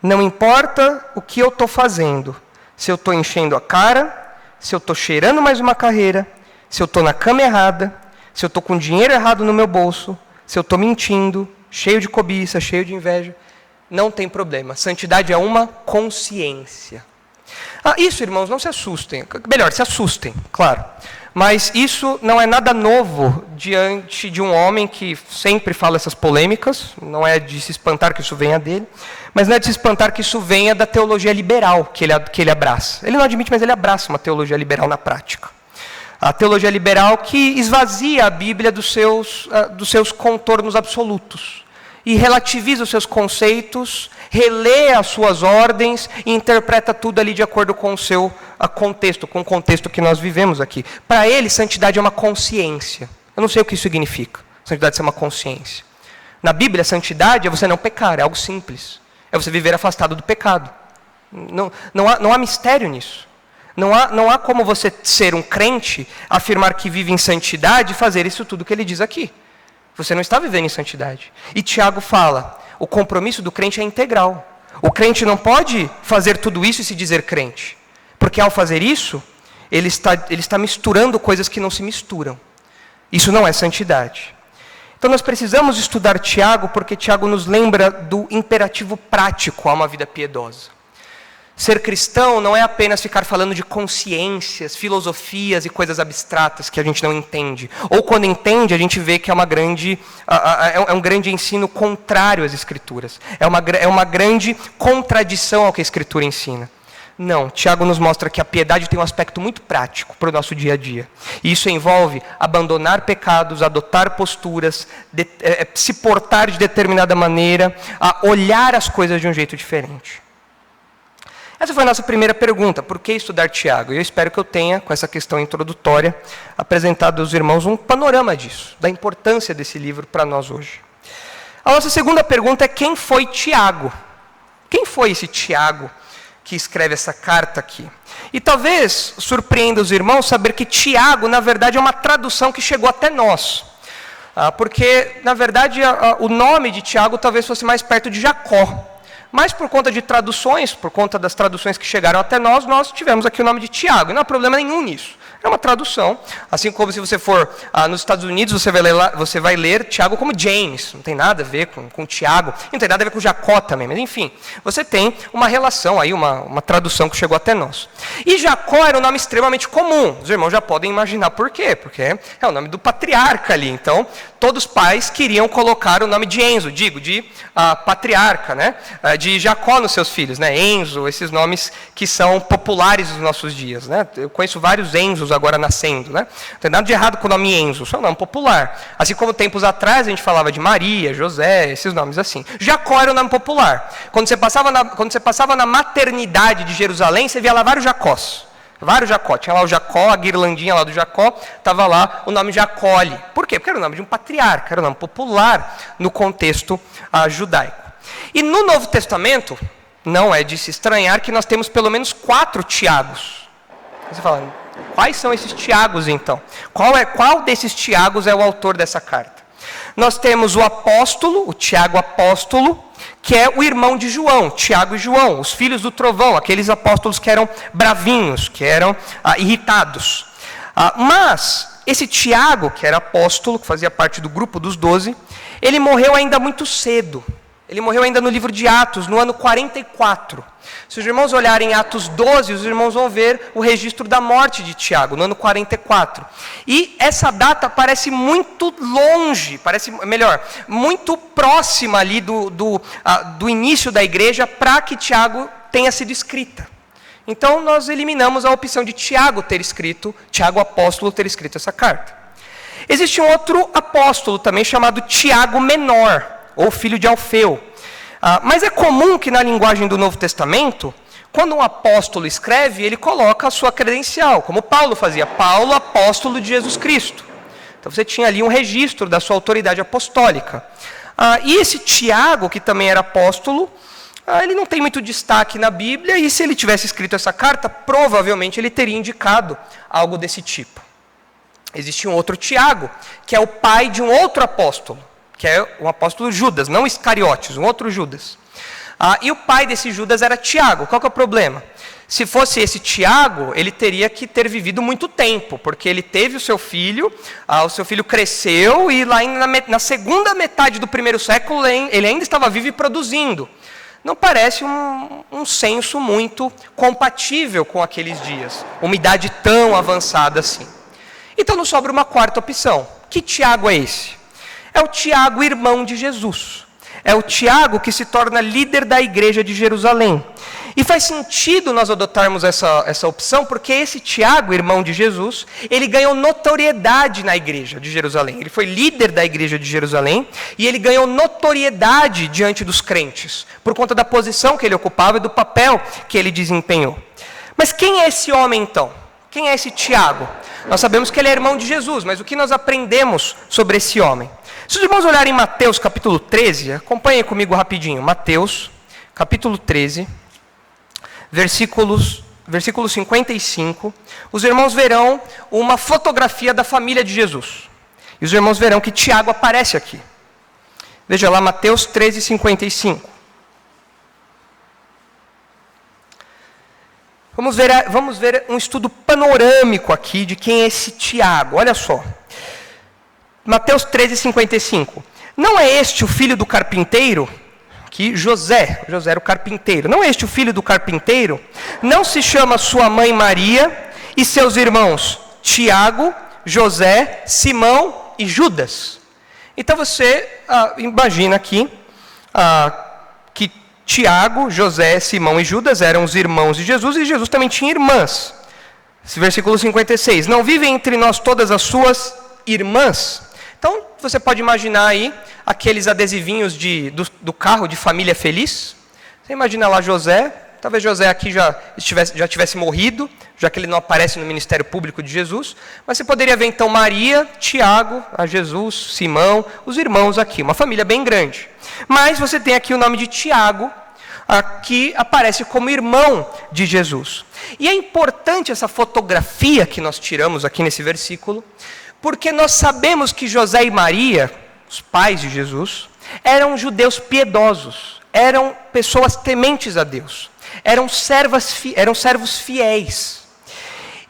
Não importa o que eu estou fazendo. Se eu estou enchendo a cara, se eu estou cheirando mais uma carreira, se eu estou na cama errada, se eu estou com dinheiro errado no meu bolso, se eu estou mentindo, cheio de cobiça, cheio de inveja, não tem problema. Santidade é uma consciência. Isso, irmãos, não se assustem. Melhor, se assustem, claro. Mas isso não é nada novo diante de um homem que sempre fala essas polêmicas. Não é de se espantar que isso venha dele. Mas não é de se espantar que isso venha da teologia liberal que ele abraça. Ele não admite, mas ele abraça uma teologia liberal na prática. A teologia liberal que esvazia a Bíblia dos seus contornos absolutos. E relativiza os seus conceitos, relê as suas ordens e interpreta tudo ali de acordo com o seu contexto, com o contexto que nós vivemos aqui. Para ele, santidade é uma consciência. Eu não sei o que isso significa, santidade é uma consciência. Na Bíblia, santidade é você não pecar, é algo simples. É você viver afastado do pecado. Não há mistério nisso. Não há como você ser um crente, afirmar que vive em santidade e fazer isso tudo que ele diz aqui. Você não está vivendo em santidade. E Tiago fala, o compromisso do crente é integral. O crente não pode fazer tudo isso e se dizer crente. Porque ao fazer isso, ele está misturando coisas que não se misturam. Isso não é santidade. Então nós precisamos estudar Tiago, porque Tiago nos lembra do imperativo prático a uma vida piedosa. Ser cristão não é apenas ficar falando de consciências, filosofias e coisas abstratas que a gente não entende. Ou quando entende, a gente vê que é um grande ensino contrário às Escrituras. É uma grande contradição ao que a Escritura ensina. Não, Tiago nos mostra que a piedade tem um aspecto muito prático para o nosso dia a dia. E isso envolve abandonar pecados, adotar posturas, se portar de determinada maneira, olhar as coisas de um jeito diferente. Essa foi a nossa primeira pergunta, por que estudar Tiago? E eu espero que eu tenha, com essa questão introdutória, apresentado aos irmãos um panorama disso, da importância desse livro para nós hoje. A nossa segunda pergunta é: quem foi Tiago? Quem foi esse Tiago que escreve essa carta aqui? E talvez surpreenda os irmãos saber que Tiago, na verdade, é uma tradução que chegou até nós. Porque, na verdade, o nome de Tiago talvez fosse mais perto de Jacó. Mas por conta de traduções, por conta das traduções que chegaram até nós, nós tivemos aqui o nome de Tiago. E não há problema nenhum nisso. É uma tradução, assim como se você for nos Estados Unidos, você vai ler Tiago como James. Não tem nada a ver com Tiago, não tem nada a ver com Jacó também, mas enfim, você tem uma relação aí, uma tradução que chegou até nós. E Jacó era um nome extremamente comum, os irmãos já podem imaginar por quê, porque é o nome do patriarca ali, então todos os pais queriam colocar o nome de Enzo, de patriarca, né? De Jacó nos seus filhos, né? Enzo, esses nomes que são populares nos nossos dias, né? Eu conheço vários Enzos agora nascendo, né? Não tem nada de errado com o nome Enzo, só é um nome popular. Assim como tempos atrás a gente falava de Maria, José, esses nomes assim. Jacó era um nome popular. Quando você passava na maternidade de Jerusalém, você via lá vários Jacós. Vários Jacó. Tinha lá o Jacó, a guirlandinha lá do Jacó, estava lá o nome Jacole. Por quê? Porque era o nome de um patriarca, era um nome popular no contexto judaico. E no Novo Testamento, não é de se estranhar que nós temos pelo menos 4 Tiagos. Você fala, quais são esses Tiagos então? Qual desses Tiagos é o autor dessa carta? Nós temos o apóstolo, o Tiago apóstolo, que é o irmão de João, Tiago e João, os filhos do trovão, aqueles apóstolos que eram bravinhos, que eram irritados. Mas esse Tiago, que era apóstolo, que fazia parte do grupo dos 12, ele morreu ainda muito cedo. Ele morreu ainda no livro de Atos, no ano 44. Se os irmãos olharem Atos 12, os irmãos vão ver o registro da morte de Tiago, no ano 44. E essa data parece muito longe, muito próxima ali do início da igreja para que Tiago tenha sido escrita. Então nós eliminamos a opção de Tiago apóstolo, ter escrito essa carta. Existe um outro apóstolo também chamado Tiago Menor, ou filho de Alfeu. Mas é comum que na linguagem do Novo Testamento, quando um apóstolo escreve, ele coloca a sua credencial, como Paulo fazia, Paulo, apóstolo de Jesus Cristo. Então você tinha ali um registro da sua autoridade apostólica. E esse Tiago, que também era apóstolo, ele não tem muito destaque na Bíblia, e se ele tivesse escrito essa carta, provavelmente ele teria indicado algo desse tipo. Existe um outro Tiago, que é o pai de um outro apóstolo, que é o apóstolo Judas, não Iscariotes, um outro Judas. E o pai desse Judas era Tiago. Qual que é o problema? Se fosse esse Tiago, ele teria que ter vivido muito tempo, porque ele teve o seu filho cresceu, e lá na segunda metade do primeiro século ele ainda estava vivo e produzindo. Não parece um censo muito compatível com aqueles dias, uma idade tão avançada assim. Então nos sobra uma quarta opção. Que Tiago é esse? É o Tiago, irmão de Jesus. É o Tiago que se torna líder da igreja de Jerusalém. E faz sentido nós adotarmos essa opção, porque esse Tiago, irmão de Jesus, ele ganhou notoriedade na igreja de Jerusalém. Ele foi líder da igreja de Jerusalém e ele ganhou notoriedade diante dos crentes, por conta da posição que ele ocupava e do papel que ele desempenhou. Mas quem é esse homem então? Quem é esse Tiago? Nós sabemos que ele é irmão de Jesus, mas o que nós aprendemos sobre esse homem? Se os irmãos olharem Mateus capítulo 13, acompanhem comigo rapidinho. Mateus capítulo 13, versículo 55, os irmãos verão uma fotografia da família de Jesus. E os irmãos verão que Tiago aparece aqui. Veja lá, Mateus 13, 55. Vamos ver um estudo panorâmico aqui de quem é esse Tiago. Olha só. Mateus 13, 55. Não é este o filho do carpinteiro? Que José era o carpinteiro. Não é este o filho do carpinteiro? Não se chama sua mãe Maria e seus irmãos Tiago, José, Simão e Judas? Então você imagina aqui que Tiago, José, Simão e Judas eram os irmãos de Jesus, e Jesus também tinha irmãs. Esse versículo 56. Não vivem entre nós todas as suas irmãs? Então, você pode imaginar aí aqueles adesivinhos do carro de família feliz. Você imagina lá José, Talvez José aqui já tivesse morrido, já que ele não aparece no ministério público de Jesus. Mas você poderia ver então Maria, Tiago, a Jesus, Simão, os irmãos aqui. Uma família bem grande. Mas você tem aqui o nome de Tiago, que aparece como irmão de Jesus. E é importante essa fotografia que nós tiramos aqui nesse versículo, porque nós sabemos que José e Maria, os pais de Jesus, eram judeus piedosos, eram pessoas tementes a Deus, eram servos fiéis.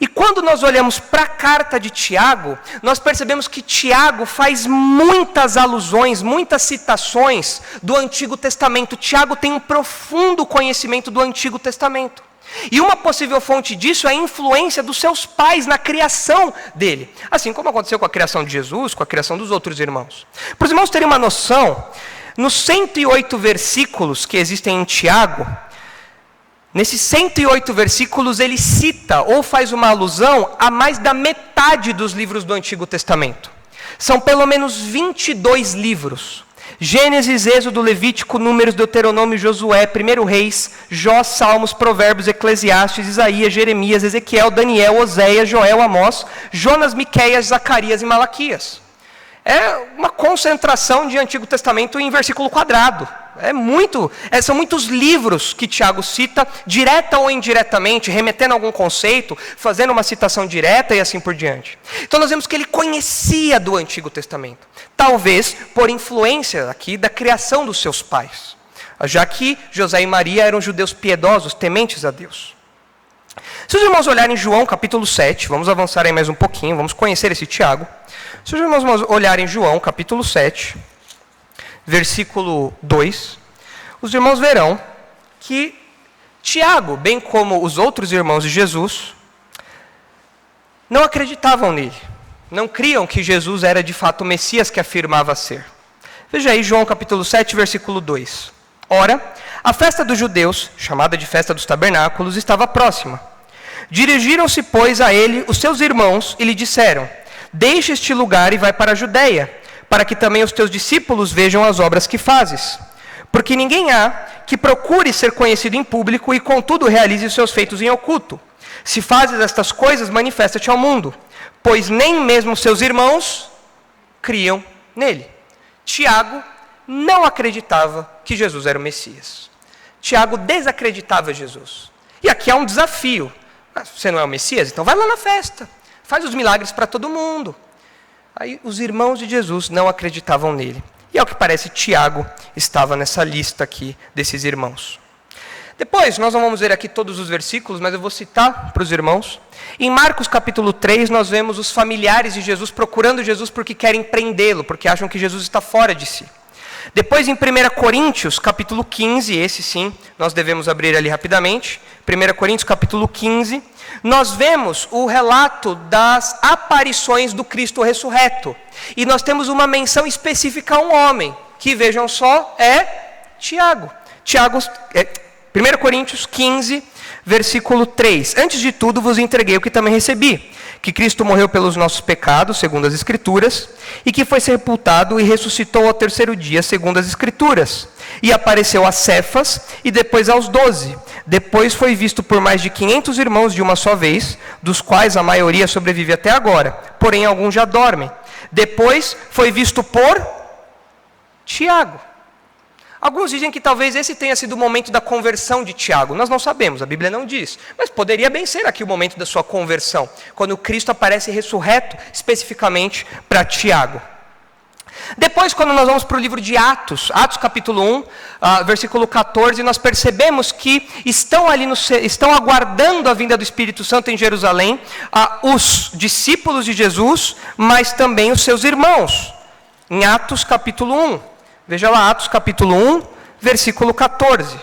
E quando nós olhamos para a carta de Tiago, nós percebemos que Tiago faz muitas alusões, muitas citações do Antigo Testamento. Tiago tem um profundo conhecimento do Antigo Testamento. E uma possível fonte disso é a influência dos seus pais na criação dele. Assim como aconteceu com a criação de Jesus, com a criação dos outros irmãos. Para os irmãos terem uma noção, nos 108 versículos que existem em Tiago, nesses 108 versículos ele cita ou faz uma alusão a mais da metade dos livros do Antigo Testamento. São pelo menos 22 livros. Gênesis, Êxodo, Levítico, Números, Deuteronômio, Josué, 1 Reis, Jó, Salmos, Provérbios, Eclesiastes, Isaías, Jeremias, Ezequiel, Daniel, Oséias, Joel, Amós, Jonas, Miqueias, Zacarias e Malaquias. É uma concentração de Antigo Testamento em versículo quadrado. São muitos livros que Tiago cita, direta ou indiretamente, remetendo a algum conceito, fazendo uma citação direta e assim por diante. Então nós vemos que ele conhecia do Antigo Testamento, talvez por influência aqui da criação dos seus pais, já que José e Maria eram judeus piedosos, tementes a Deus. Se os irmãos olharem João capítulo 7, vamos avançar aí mais um pouquinho, vamos conhecer esse Tiago. Se os irmãos olharem João capítulo 7, versículo 2, os irmãos verão que Tiago, bem como os outros irmãos de Jesus, não acreditavam nele, não criam que Jesus era de fato o Messias que afirmava ser. Veja aí João capítulo 7, versículo 2. Ora, a festa dos judeus, chamada de festa dos tabernáculos, estava próxima. Dirigiram-se, pois, a ele os seus irmãos e lhe disseram: deixa este lugar e vai para a Judeia, para que também os teus discípulos vejam as obras que fazes. Porque ninguém há que procure ser conhecido em público e, contudo, realize os seus feitos em oculto. Se fazes estas coisas, manifesta-te ao mundo, pois nem mesmo seus irmãos criam nele. Tiago não acreditava que Jesus era o Messias. Tiago desacreditava Jesus. E aqui há um desafio. Você não é o Messias? Então vai lá na festa. Faz os milagres para todo mundo. Aí os irmãos de Jesus não acreditavam nele. E ao que parece, Tiago estava nessa lista aqui desses irmãos. Depois, nós não vamos ver aqui todos os versículos, mas eu vou citar para os irmãos. Em Marcos capítulo 3, nós vemos os familiares de Jesus procurando Jesus porque querem prendê-lo, porque acham que Jesus está fora de si. Depois, em 1 Coríntios capítulo 15, esse sim, nós devemos abrir ali rapidamente. 1 Coríntios capítulo 15, nós vemos o relato das aparições do Cristo ressurreto. E nós temos uma menção específica a um homem, que vejam só, é Tiago. 1 Coríntios 15, versículo 3. Antes de tudo vos entreguei o que também recebi, que Cristo morreu pelos nossos pecados, segundo as Escrituras, e que foi sepultado e ressuscitou ao terceiro dia, segundo as Escrituras. E apareceu a Cefas e depois aos 12. Depois foi visto por mais de 500 irmãos de uma só vez, dos quais a maioria sobrevive até agora, porém alguns já dormem. Depois foi visto por Tiago. Alguns dizem que talvez esse tenha sido o momento da conversão de Tiago. Nós não sabemos, a Bíblia não diz. Mas poderia bem ser aqui o momento da sua conversão, quando Cristo aparece ressurreto especificamente para Tiago. Depois, quando nós vamos para o livro de Atos, Atos capítulo 1, versículo 14, nós percebemos que estão aguardando a vinda do Espírito Santo em Jerusalém, os discípulos de Jesus, mas também os seus irmãos. Em Atos capítulo 1. Veja lá, Atos capítulo 1, versículo 14.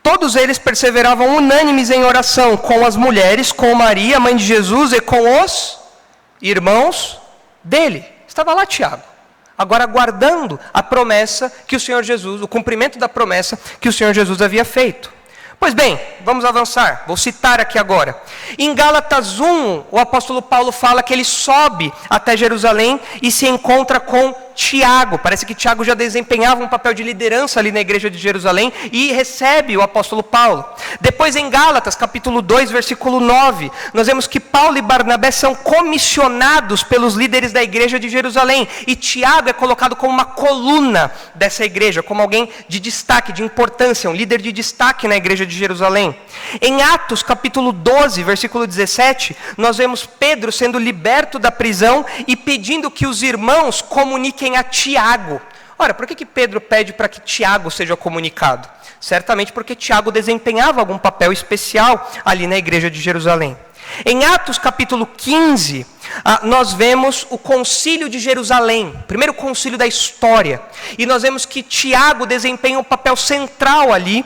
Todos eles perseveravam unânimes em oração, com as mulheres, com Maria, mãe de Jesus, e com os irmãos dele. Estava lá Tiago, agora aguardando a promessa que o Senhor Jesus, o cumprimento da promessa que o Senhor Jesus havia feito. Pois bem, vamos avançar, vou citar aqui agora. Em Gálatas 1, o apóstolo Paulo fala que ele sobe até Jerusalém e se encontra com Tiago. Parece que Tiago já desempenhava um papel de liderança ali na igreja de Jerusalém e recebe o apóstolo Paulo. Depois em Gálatas, capítulo 2, versículo 9, nós vemos que Paulo e Barnabé são comissionados pelos líderes da igreja de Jerusalém. E Tiago é colocado como uma coluna dessa igreja, como alguém de destaque, de importância, um líder de destaque na igreja de Jerusalém. Em Atos, capítulo 12, versículo 17, nós vemos Pedro sendo liberto da prisão e pedindo que os irmãos comuniquem a Tiago. Ora, por que Pedro pede para que Tiago seja comunicado? Certamente porque Tiago desempenhava algum papel especial ali na igreja de Jerusalém. Em Atos capítulo 15, nós vemos o concílio de Jerusalém, o primeiro concílio da história. E nós vemos que Tiago desempenha um papel central ali,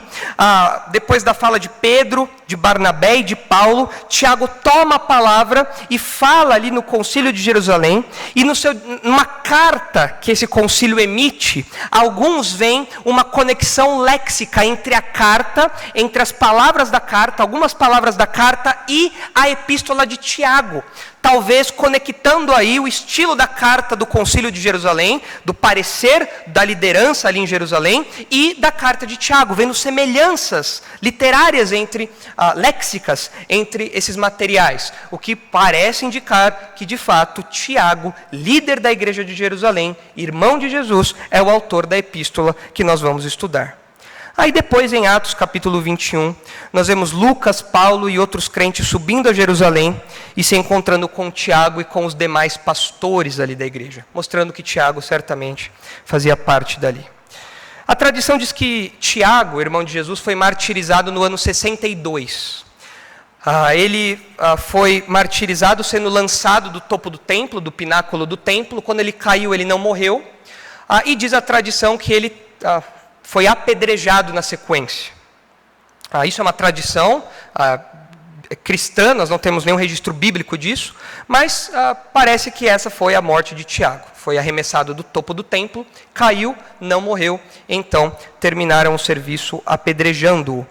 depois da fala de Pedro, de Barnabé e de Paulo. Tiago toma a palavra e fala ali no concílio de Jerusalém. E numa carta que esse concílio emite, alguns veem uma conexão léxica entre a carta, entre as palavras da carta, algumas palavras da carta e a epístola de Tiago. Talvez conectando aí o estilo da carta do concílio de Jerusalém, do parecer da liderança ali em Jerusalém, e da carta de Tiago, vendo semelhanças literárias léxicas entre esses materiais, o que parece indicar que de fato Tiago, líder da igreja de Jerusalém, irmão de Jesus, é o autor da epístola que nós vamos estudar. Aí depois em Atos capítulo 21, nós vemos Lucas, Paulo e outros crentes subindo a Jerusalém e se encontrando com Tiago e com os demais pastores ali da igreja, mostrando que Tiago certamente fazia parte dali. A tradição diz que Tiago, irmão de Jesus, foi martirizado no ano 62. Ele foi martirizado sendo lançado do topo do templo, do pináculo do templo. Quando ele caiu, ele não morreu. E diz a tradição que ele foi apedrejado na sequência. Isso é uma tradição cristã, nós não temos nenhum registro bíblico disso, mas parece que essa foi a morte de Tiago. Foi arremessado do topo do templo, caiu, não morreu, então terminaram o serviço apedrejando-o.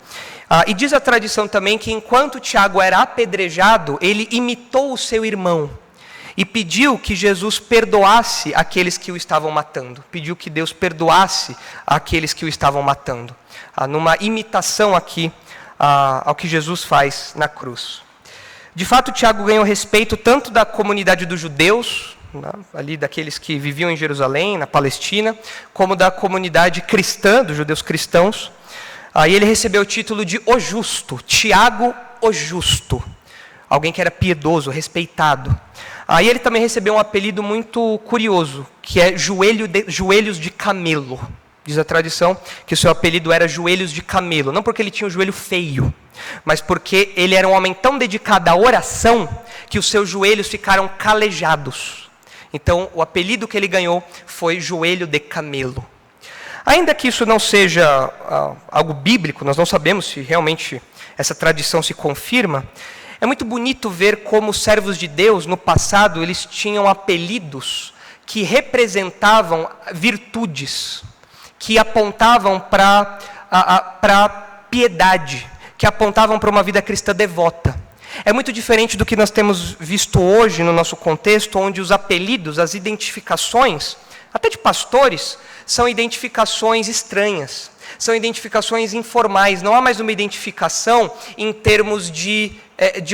E diz a tradição também que enquanto Tiago era apedrejado, ele imitou o seu irmão e pediu que Jesus perdoasse aqueles que o estavam matando. Pediu que Deus perdoasse aqueles que o estavam matando. Numa imitação aqui ao que Jesus faz na cruz. De fato, Tiago ganhou respeito tanto da comunidade dos judeus, ali daqueles que viviam em Jerusalém, na Palestina, como da comunidade cristã, dos judeus cristãos. E ele recebeu o título de O Justo, Tiago o Justo, alguém que era piedoso, respeitado. Aí ele também recebeu um apelido muito curioso, que é joelhos de camelo. Diz a tradição que o seu apelido era joelhos de camelo, não porque ele tinha o joelho feio, mas porque ele era um homem tão dedicado à oração que os seus joelhos ficaram calejados. Então o apelido que ele ganhou foi joelho de camelo. Ainda que isso não seja algo bíblico, nós não sabemos se realmente essa tradição se confirma. É muito bonito ver como os servos de Deus, no passado, eles tinham apelidos que representavam virtudes, que apontavam para piedade, que apontavam para uma vida cristã devota. É muito diferente do que nós temos visto hoje no nosso contexto, onde os apelidos, as identificações, até de pastores, são identificações estranhas, são identificações informais. Não há mais uma identificação em termos de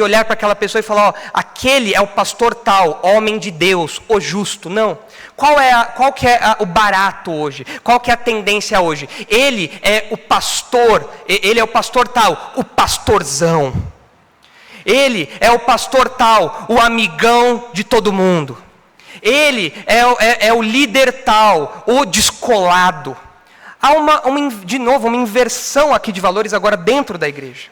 olhar para aquela pessoa e falar, aquele é o pastor tal, homem de Deus, o justo. Não. Qual que é o barato hoje? Qual que é a tendência hoje? Ele é o pastor tal, o pastorzão. Ele é o pastor tal, o amigão de todo mundo. Ele é o líder tal, o descolado. Há de novo uma inversão aqui de valores agora dentro da igreja,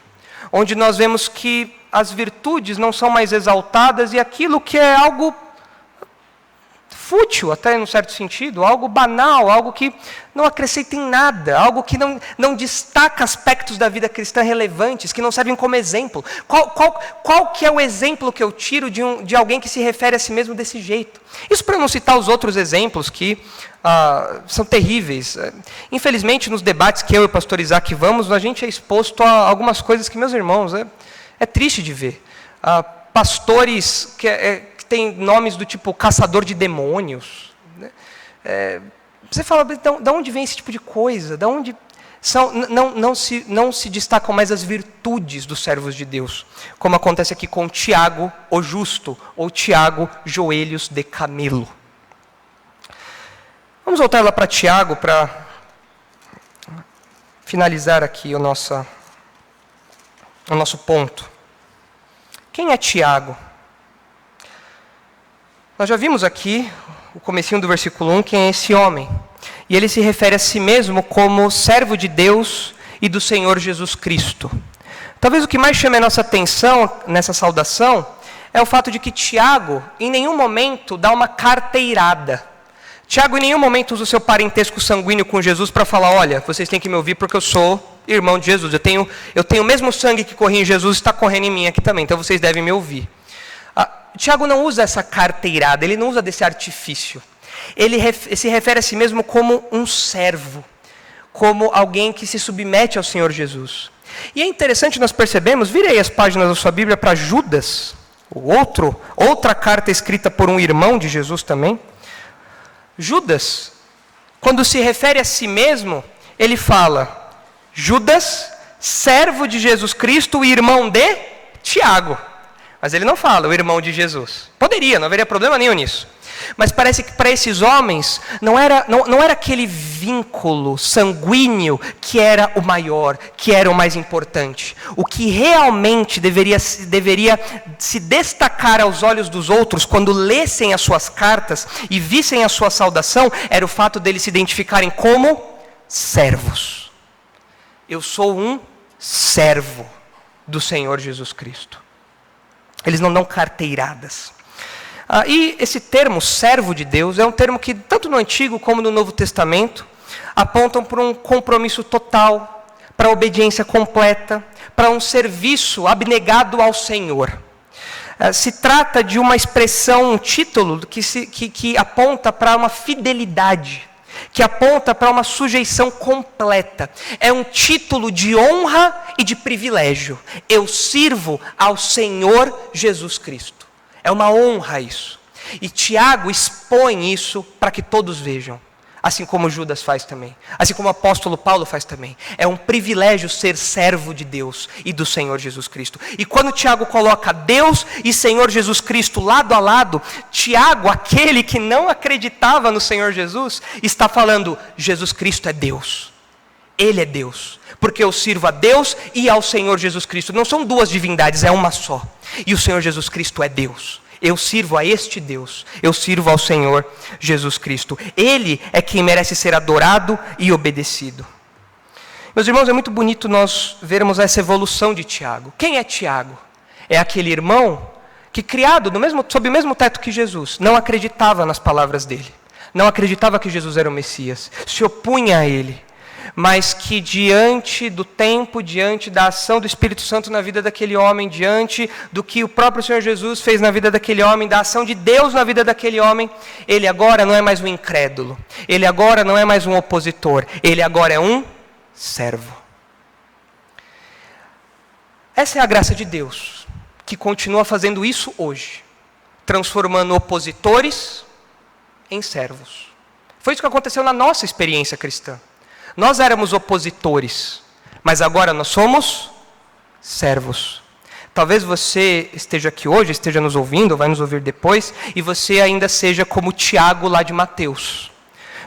onde nós vemos que as virtudes não são mais exaltadas e aquilo que é algo fútil, até em um certo sentido, algo banal, algo que não acrescenta em nada, algo que não destaca aspectos da vida cristã relevantes, que não servem como exemplo. Qual que é o exemplo que eu tiro de alguém que se refere a si mesmo desse jeito? Isso para não citar os outros exemplos que são terríveis. Infelizmente, nos debates que eu e o pastor Isaac vamos, a gente é exposto a algumas coisas que, meus irmãos, é triste de ver. Pastores que têm nomes do tipo caçador de demônios, né? Você fala, então, de onde vem esse tipo de coisa? De onde não se destacam mais as virtudes dos servos de Deus, como acontece aqui com Tiago, o justo, ou Tiago, joelhos de camelo. Vamos voltar lá para Tiago, para finalizar aqui o nosso ponto. Quem é Tiago? Nós já vimos aqui, o comecinho do versículo 1, quem é esse homem. E ele se refere a si mesmo como servo de Deus e do Senhor Jesus Cristo. Talvez o que mais chame a nossa atenção nessa saudação é o fato de que Tiago, em nenhum momento, dá uma carteirada. Tiago, em nenhum momento, usa o seu parentesco sanguíneo com Jesus para falar, olha, vocês têm que me ouvir porque eu sou irmão de Jesus. Eu tenho o mesmo sangue que corria em Jesus, está correndo em mim aqui também, então vocês devem me ouvir. Tiago não usa essa carteirada, ele não usa desse artifício. Ele se refere a si mesmo como um servo, como alguém que se submete ao Senhor Jesus. E é interessante nós percebemos, virei as páginas da sua Bíblia para Judas, outra carta escrita por um irmão de Jesus também. Judas, quando se refere a si mesmo, ele fala, Judas, servo de Jesus Cristo e irmão de Tiago. Mas ele não fala, o irmão de Jesus. Poderia, não haveria problema nenhum nisso. Mas parece que para esses homens não era aquele vínculo sanguíneo que era o maior, que era o mais importante. O que realmente deveria se destacar aos olhos dos outros quando lessem as suas cartas e vissem a sua saudação era o fato deles se identificarem como servos. Eu sou um servo do Senhor Jesus Cristo. Eles não dão carteiradas. E esse termo, servo de Deus, é um termo que, tanto no Antigo como no Novo Testamento, apontam para um compromisso total, para a obediência completa, para um serviço abnegado ao Senhor. Se trata de uma expressão, um título que aponta para uma fidelidade, que aponta para uma sujeição completa. É um título de honra e de privilégio. Eu sirvo ao Senhor Jesus Cristo. É uma honra isso. E Tiago expõe isso para que todos vejam. Assim como Judas faz também. Assim como o apóstolo Paulo faz também. É um privilégio ser servo de Deus e do Senhor Jesus Cristo. E quando Tiago coloca Deus e Senhor Jesus Cristo lado a lado, Tiago, aquele que não acreditava no Senhor Jesus, está falando, Jesus Cristo é Deus. Ele é Deus. Porque eu sirvo a Deus e ao Senhor Jesus Cristo. Não são duas divindades, é uma só. E o Senhor Jesus Cristo é Deus. Eu sirvo a este Deus, eu sirvo ao Senhor Jesus Cristo. Ele é quem merece ser adorado e obedecido. Meus irmãos, é muito bonito nós vermos essa evolução de Tiago. Quem é Tiago? É aquele irmão que, criado sob o mesmo teto que Jesus, não acreditava nas palavras dele. Não acreditava que Jesus era o Messias. Se opunha a ele. Mas que diante do tempo, diante da ação do Espírito Santo na vida daquele homem, diante do que o próprio Senhor Jesus fez na vida daquele homem, da ação de Deus na vida daquele homem, ele agora não é mais um incrédulo, ele agora não é mais um opositor, ele agora é um servo. Essa é a graça de Deus, que continua fazendo isso hoje, transformando opositores em servos. Foi isso que aconteceu na nossa experiência cristã. Nós éramos opositores, mas agora nós somos servos. Talvez você esteja aqui hoje, esteja nos ouvindo, ou vai nos ouvir depois, e você ainda seja como Tiago lá de Mateus.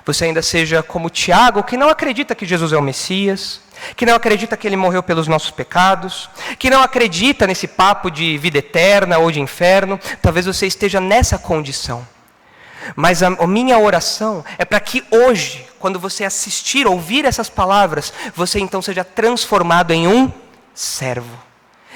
Você ainda seja como Tiago, que não acredita que Jesus é o Messias, que não acredita que ele morreu pelos nossos pecados, que não acredita nesse papo de vida eterna ou de inferno. Talvez você esteja nessa condição. Mas a minha oração é para que hoje, quando você assistir, ouvir essas palavras, você então seja transformado em um servo.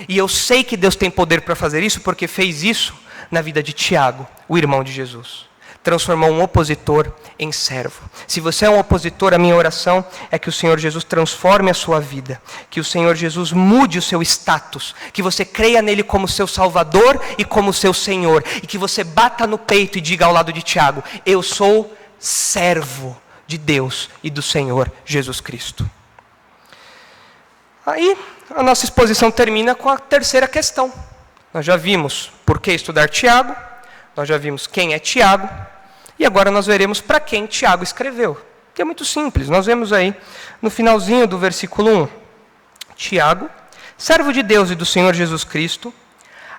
E eu sei que Deus tem poder para fazer isso, porque fez isso na vida de Tiago, o irmão de Jesus. Transformou um opositor em servo. Se você é um opositor, a minha oração é que o Senhor Jesus transforme a sua vida, que o Senhor Jesus mude o seu status, que você creia nele como seu Salvador e como seu Senhor, e que você bata no peito e diga ao lado de Tiago, eu sou servo de Deus e do Senhor Jesus Cristo. Aí a nossa exposição termina com a terceira questão. Nós já vimos por que estudar Tiago, nós já vimos quem é Tiago, E agora nós veremos para quem Tiago escreveu. Que é muito simples, nós vemos aí no finalzinho do versículo 1. Tiago, servo de Deus e do Senhor Jesus Cristo,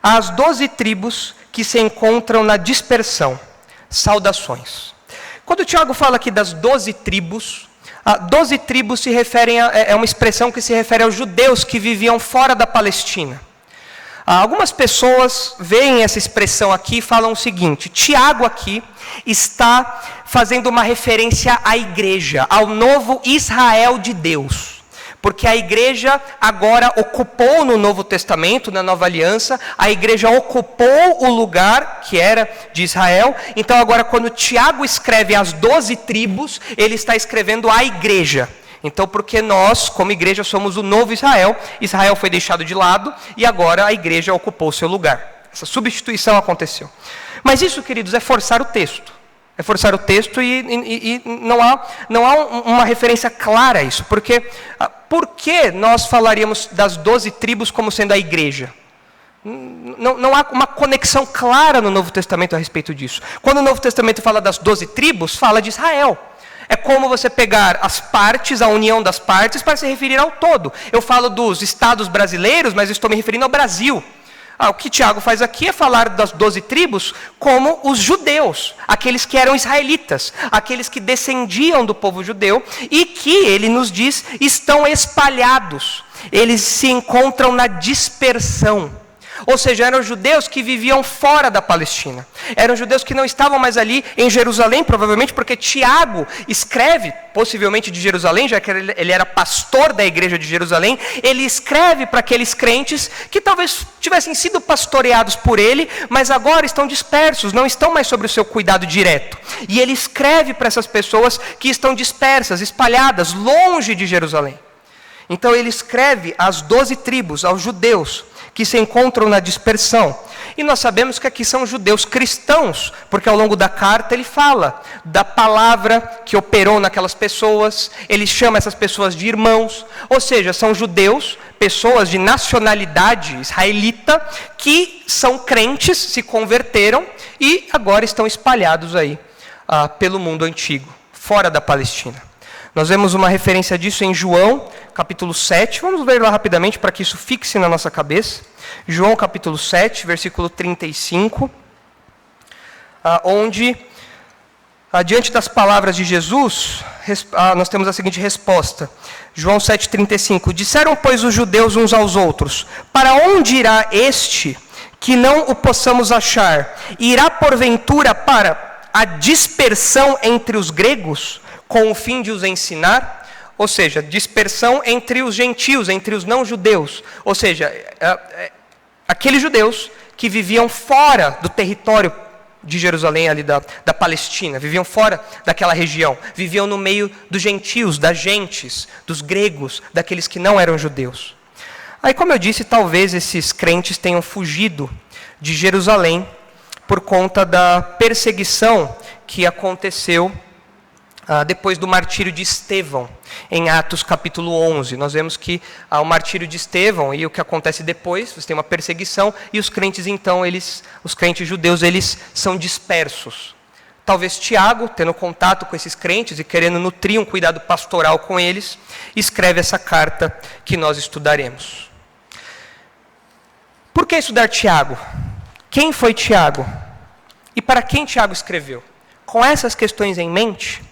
às 12 tribos que se encontram na dispersão, saudações. Quando Tiago fala aqui das 12 tribos, 12 tribos se referem é uma expressão que se refere aos judeus que viviam fora da Palestina. Algumas pessoas veem essa expressão aqui e falam o seguinte: Tiago aqui está fazendo uma referência à igreja, ao novo Israel de Deus. Porque a igreja agora ocupou no Novo Testamento, na Nova Aliança, a igreja ocupou o lugar que era de Israel. Então agora quando Tiago escreve as 12 tribos, ele está escrevendo a igreja. Então porque nós, como igreja, somos o novo Israel, Israel foi deixado de lado e agora a igreja ocupou o seu lugar. Essa substituição aconteceu. Mas isso, queridos, é forçar o texto. É forçar o texto e não há uma referência clara a isso. Porque por que nós falaríamos das 12 tribos como sendo a igreja? Não há uma conexão clara no Novo Testamento a respeito disso. Quando o Novo Testamento fala das 12 tribos, fala de Israel. É como você pegar as partes, a união das partes, para se referir ao todo. Eu falo dos estados brasileiros, mas estou me referindo ao Brasil. O que Tiago faz aqui é falar das 12 tribos como os judeus, aqueles que eram israelitas, aqueles que descendiam do povo judeu e que, ele nos diz, estão espalhados. Eles se encontram na dispersão. Ou seja, eram judeus que viviam fora da Palestina. Eram judeus que não estavam mais ali em Jerusalém, provavelmente porque Tiago escreve, possivelmente de Jerusalém, já que ele era pastor da igreja de Jerusalém, ele escreve para aqueles crentes que talvez tivessem sido pastoreados por ele, mas agora estão dispersos, não estão mais sob o seu cuidado direto. E ele escreve para essas pessoas que estão dispersas, espalhadas, longe de Jerusalém. Então ele escreve às 12 tribos, aos judeus, que se encontram na dispersão. E nós sabemos que aqui são judeus cristãos, porque ao longo da carta ele fala da palavra que operou naquelas pessoas, ele chama essas pessoas de irmãos, ou seja, são judeus, pessoas de nacionalidade israelita, que são crentes, se converteram e agora estão espalhados aí pelo mundo antigo, fora da Palestina. Nós vemos uma referência disso em João, capítulo 7. Vamos ler lá rapidamente para que isso fixe na nossa cabeça. João, capítulo 7, versículo 35. Onde, diante das palavras de Jesus, nós temos a seguinte resposta. João 7,35. Disseram, pois, os judeus uns aos outros: para onde irá este, que não o possamos achar? Irá, porventura, para a dispersão entre os gregos, com o fim de os ensinar? Ou seja, dispersão entre os gentios, entre os não-judeus. Ou seja, aqueles judeus que viviam fora do território de Jerusalém, ali da Palestina, viviam fora daquela região, viviam no meio dos gentios, das gentes, dos gregos, daqueles que não eram judeus. Aí, como eu disse, talvez esses crentes tenham fugido de Jerusalém por conta da perseguição que aconteceu depois do martírio de Estevão, em Atos capítulo 11. Nós vemos que o martírio de Estevão e o que acontece depois, você tem uma perseguição, e os crentes então, os crentes judeus, eles são dispersos. Talvez Tiago, tendo contato com esses crentes e querendo nutrir um cuidado pastoral com eles, escreve essa carta que nós estudaremos. Por que estudar Tiago? Quem foi Tiago? E para quem Tiago escreveu? Com essas questões em mente,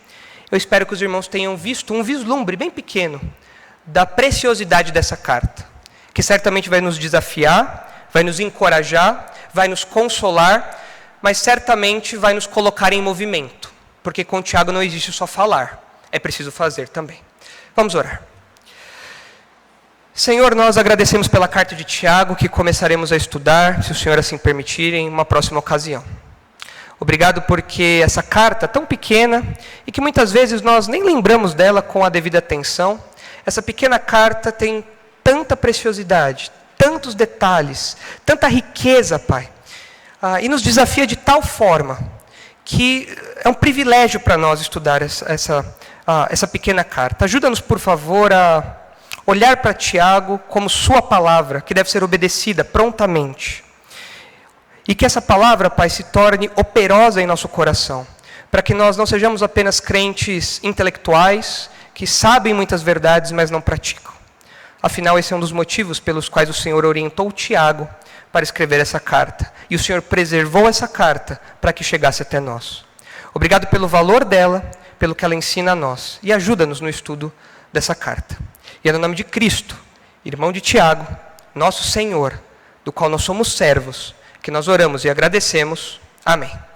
eu espero que os irmãos tenham visto um vislumbre bem pequeno da preciosidade dessa carta, que certamente vai nos desafiar, vai nos encorajar, vai nos consolar, mas certamente vai nos colocar em movimento, porque com Tiago não existe só falar, é preciso fazer também. Vamos orar. Senhor, nós agradecemos pela carta de Tiago, que começaremos a estudar, se o Senhor assim permitir, em uma próxima ocasião. Obrigado porque essa carta tão pequena, e que muitas vezes nós nem lembramos dela com a devida atenção, essa pequena carta tem tanta preciosidade, tantos detalhes, tanta riqueza, Pai, e nos desafia de tal forma que é um privilégio para nós estudar essa pequena carta. Ajuda-nos, por favor, a olhar para Tiago como sua palavra, que deve ser obedecida prontamente. E que essa palavra, Pai, se torne operosa em nosso coração, para que nós não sejamos apenas crentes intelectuais, que sabem muitas verdades, mas não praticam. Afinal, esse é um dos motivos pelos quais o Senhor orientou Tiago para escrever essa carta. E o Senhor preservou essa carta para que chegasse até nós. Obrigado pelo valor dela, pelo que ela ensina a nós. E ajuda-nos no estudo dessa carta. E é no nome de Cristo, irmão de Tiago, nosso Senhor, do qual nós somos servos, que nós oramos e agradecemos. Amém.